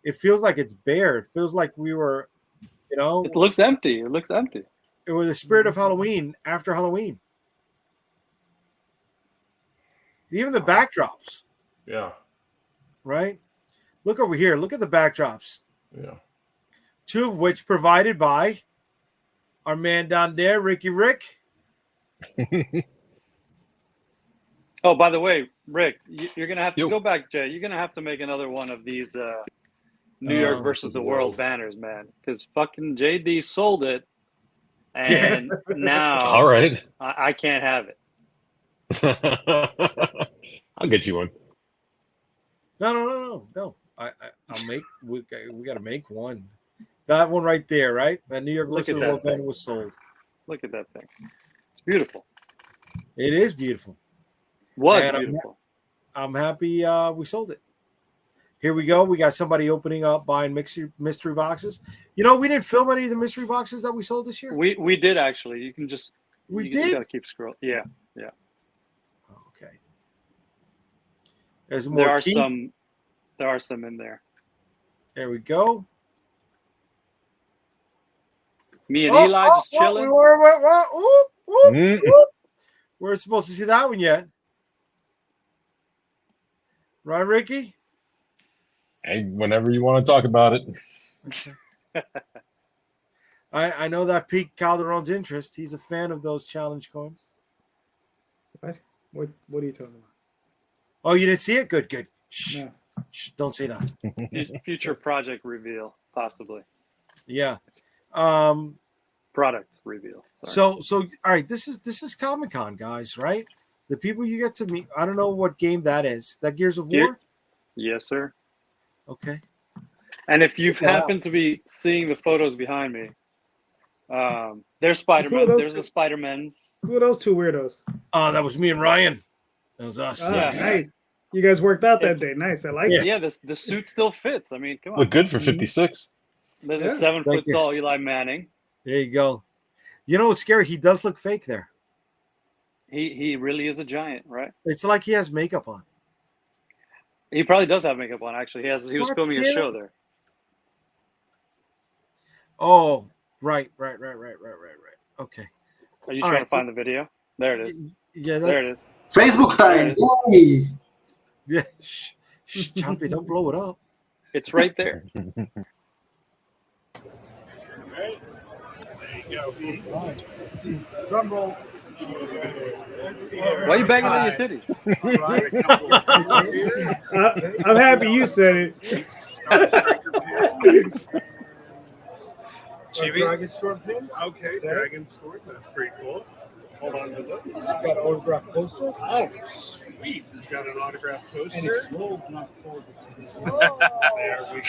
It feels like it's bare. It feels like we were,
It looks empty. It looks empty.
it was the spirit of Halloween after Halloween. Even the backdrops,
Yeah.
right? Look over here. Look at the backdrops.
Yeah.
2 of which provided by our man down there, Ricky Rick.
Oh, by the way, Rick, you're gonna have to
Yo.
go back, Jay. You're gonna have to make another one of these New York versus the world banners, man. Because fucking JD sold it, and now
All right.
I can't have it.
I'll get you one.
No. I'll make. We got to make one. That one right there, right? That New York
Look
versus
at
the world
that thing.
banner was sold.
Look at that thing. It's beautiful.
It is beautiful.
Was
And
beautiful.
I'm happy we sold it. Here we go. We got somebody opening up, buying mystery boxes. We didn't film any of the mystery boxes that we sold this year.
We did actually. You can just
We
you
did?
gotta keep scrolling. Yeah,
Okay. There's
there
more
are
keys.
some. There are some in there.
There we go.
Me and Eli just
we
chilling.
Mm.
We're supposed to see that one yet. Right, Ricky?
Hey, whenever you want to talk about it.
I know that piqued Calderon's interest. He's a fan of those challenge coins.
What are you talking about?
Oh, you didn't see it? Good. Shh.
No.
Shh, don't say that.
Future project reveal, possibly.
Yeah.
Product reveal. Sorry.
So all right, this is Comic-Con, guys, right? The people you get to meet. I don't know what game that is. That Gears of War?
Yes, sir.
Okay.
And if you've
Wow.
happened to be seeing the photos behind me, there's Spider-Man.
those
There's the Spider-Mans.
Who are those 2 weirdos?
Oh, that was me and Ryan. That was us.
Ah,
Yeah.
nice. You guys worked out that day. Nice. I like it.
Yeah, the suit still fits. I mean, come on.
Look good for 56.
There's
Yeah.
a 7
Thank
foot
you.
tall Eli Manning.
There you go. You know what's scary? He does look fake there.
He really is a giant, right?
It's like he has makeup on.
He probably does have makeup on. Actually, he was
What
filming a
the-
show there.
Oh, right. Okay.
Are you
All
trying
right,
to find the video? There it is.
Yeah,
There
that's
it is.
Facebook time.
There
Yay.
yeah. Shh, Chompy, don't blow it up.
It's right there.
Drum roll.
Why are you banging on your titties?
I'm happy you said it.
Dragon Storm pin. Okay, Dragon Storm. That's pretty cool. Hold on to those. Got an autographed poster. Oh, sweet. Got an autographed poster. And it's gold, not folded. There we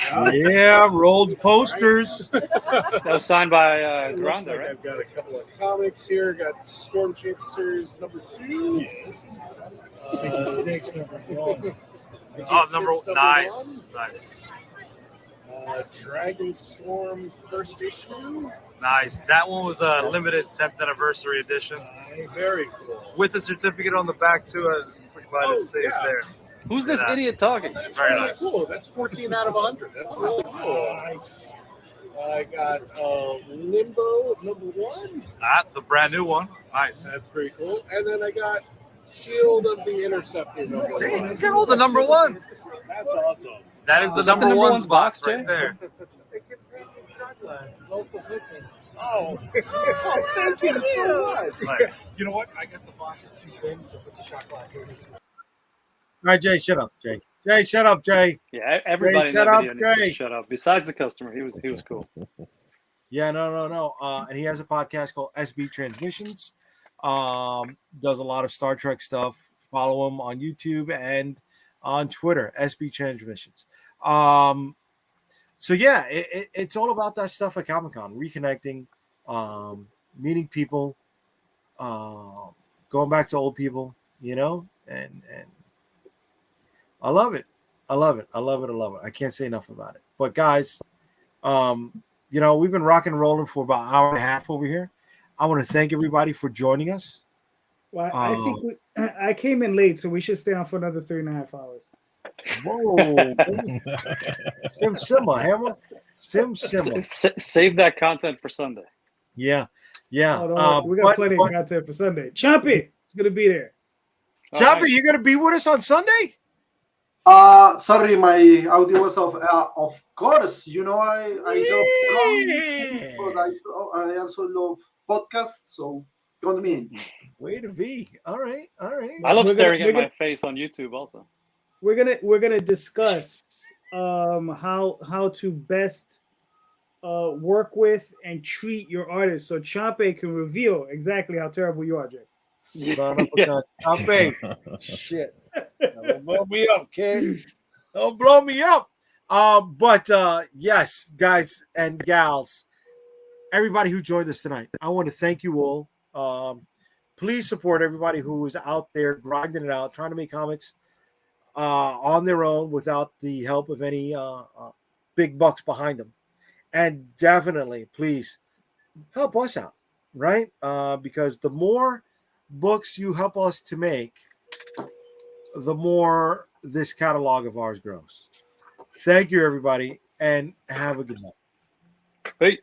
go.
Yeah, rolled posters.
That was signed by
It looks
Granda,
like
right?
I've got a couple of comics here. Got Storm Shaper Series number 2. Yes.
Stakes number one.
Oh, nice.
Dragon Storm first issue.
Nice. That one was a limited 10th anniversary edition
Very cool.
with a certificate on the back too. I'm pretty glad to see it there.
Who's this
Yeah.
idiot talking?
That's
Very
really
nice.
cool. That's 14 out of 100. That's really cool.
Nice.
I got Limbo number 1.
The brand new one. Nice.
That's pretty cool. And then I got Shield of the Interceptor number 1.
Look at all the number ones.
That's awesome.
That is the
Is that
number one
one's box,
right
Jay?
there.
Sunglasses also missing. Oh, thank you so much.
Like,
You know what? I got the boxes too thin to put the shot glass in.
All right, Jay, shut up, Jay. Jay, shut up, Jay.
Yeah, everybody in
shut
that
up,
video needs to
Jay.
shut up. Besides the customer, he was cool.
Yeah, no. And he has a podcast called SB Transmissions. Does a lot of Star Trek stuff. Follow him on YouTube and on Twitter, SB Transmissions. So yeah, it's all about that stuff at Comic-Con, reconnecting, meeting people, going back to old people, you know, and I love it. I love it. I can't say enough about it. But guys, you know, we've been rocking and rolling for about an hour and a half over here. I want to thank everybody for joining us.
Well, I think I came in late, so we should stay on for another 3.5 hours.
Whoa. Simmer, Hammer. Simmer.
Save that content for Sunday.
Yeah.
Oh, don't worry. We got plenty of content for Sunday. Chompy is going to be there.
Chompy, you going to be with us on Sunday?
Sorry, my audio was off. Of course, you know I love but I also love podcasts. So count me in.
Way to be. All right.
I love
We're
staring
gonna-
at my face on YouTube also.
We're gonna discuss how to best work with and treat your artists, so Chompy can reveal exactly how terrible you are, Jay.
Son of a gun. Chompy. Shit. Don't blow me up, kid. Don't blow me up. But yes, guys and gals, everybody who joined us tonight, I want to thank you all. Please support everybody who is out there grinding it out, trying to make comics on their own without the help of any big bucks behind them. And definitely, please help us out, right? Because the more books you help us to make, the more this catalog of ours grows. Thank you, everybody, and have a good night.
Hey.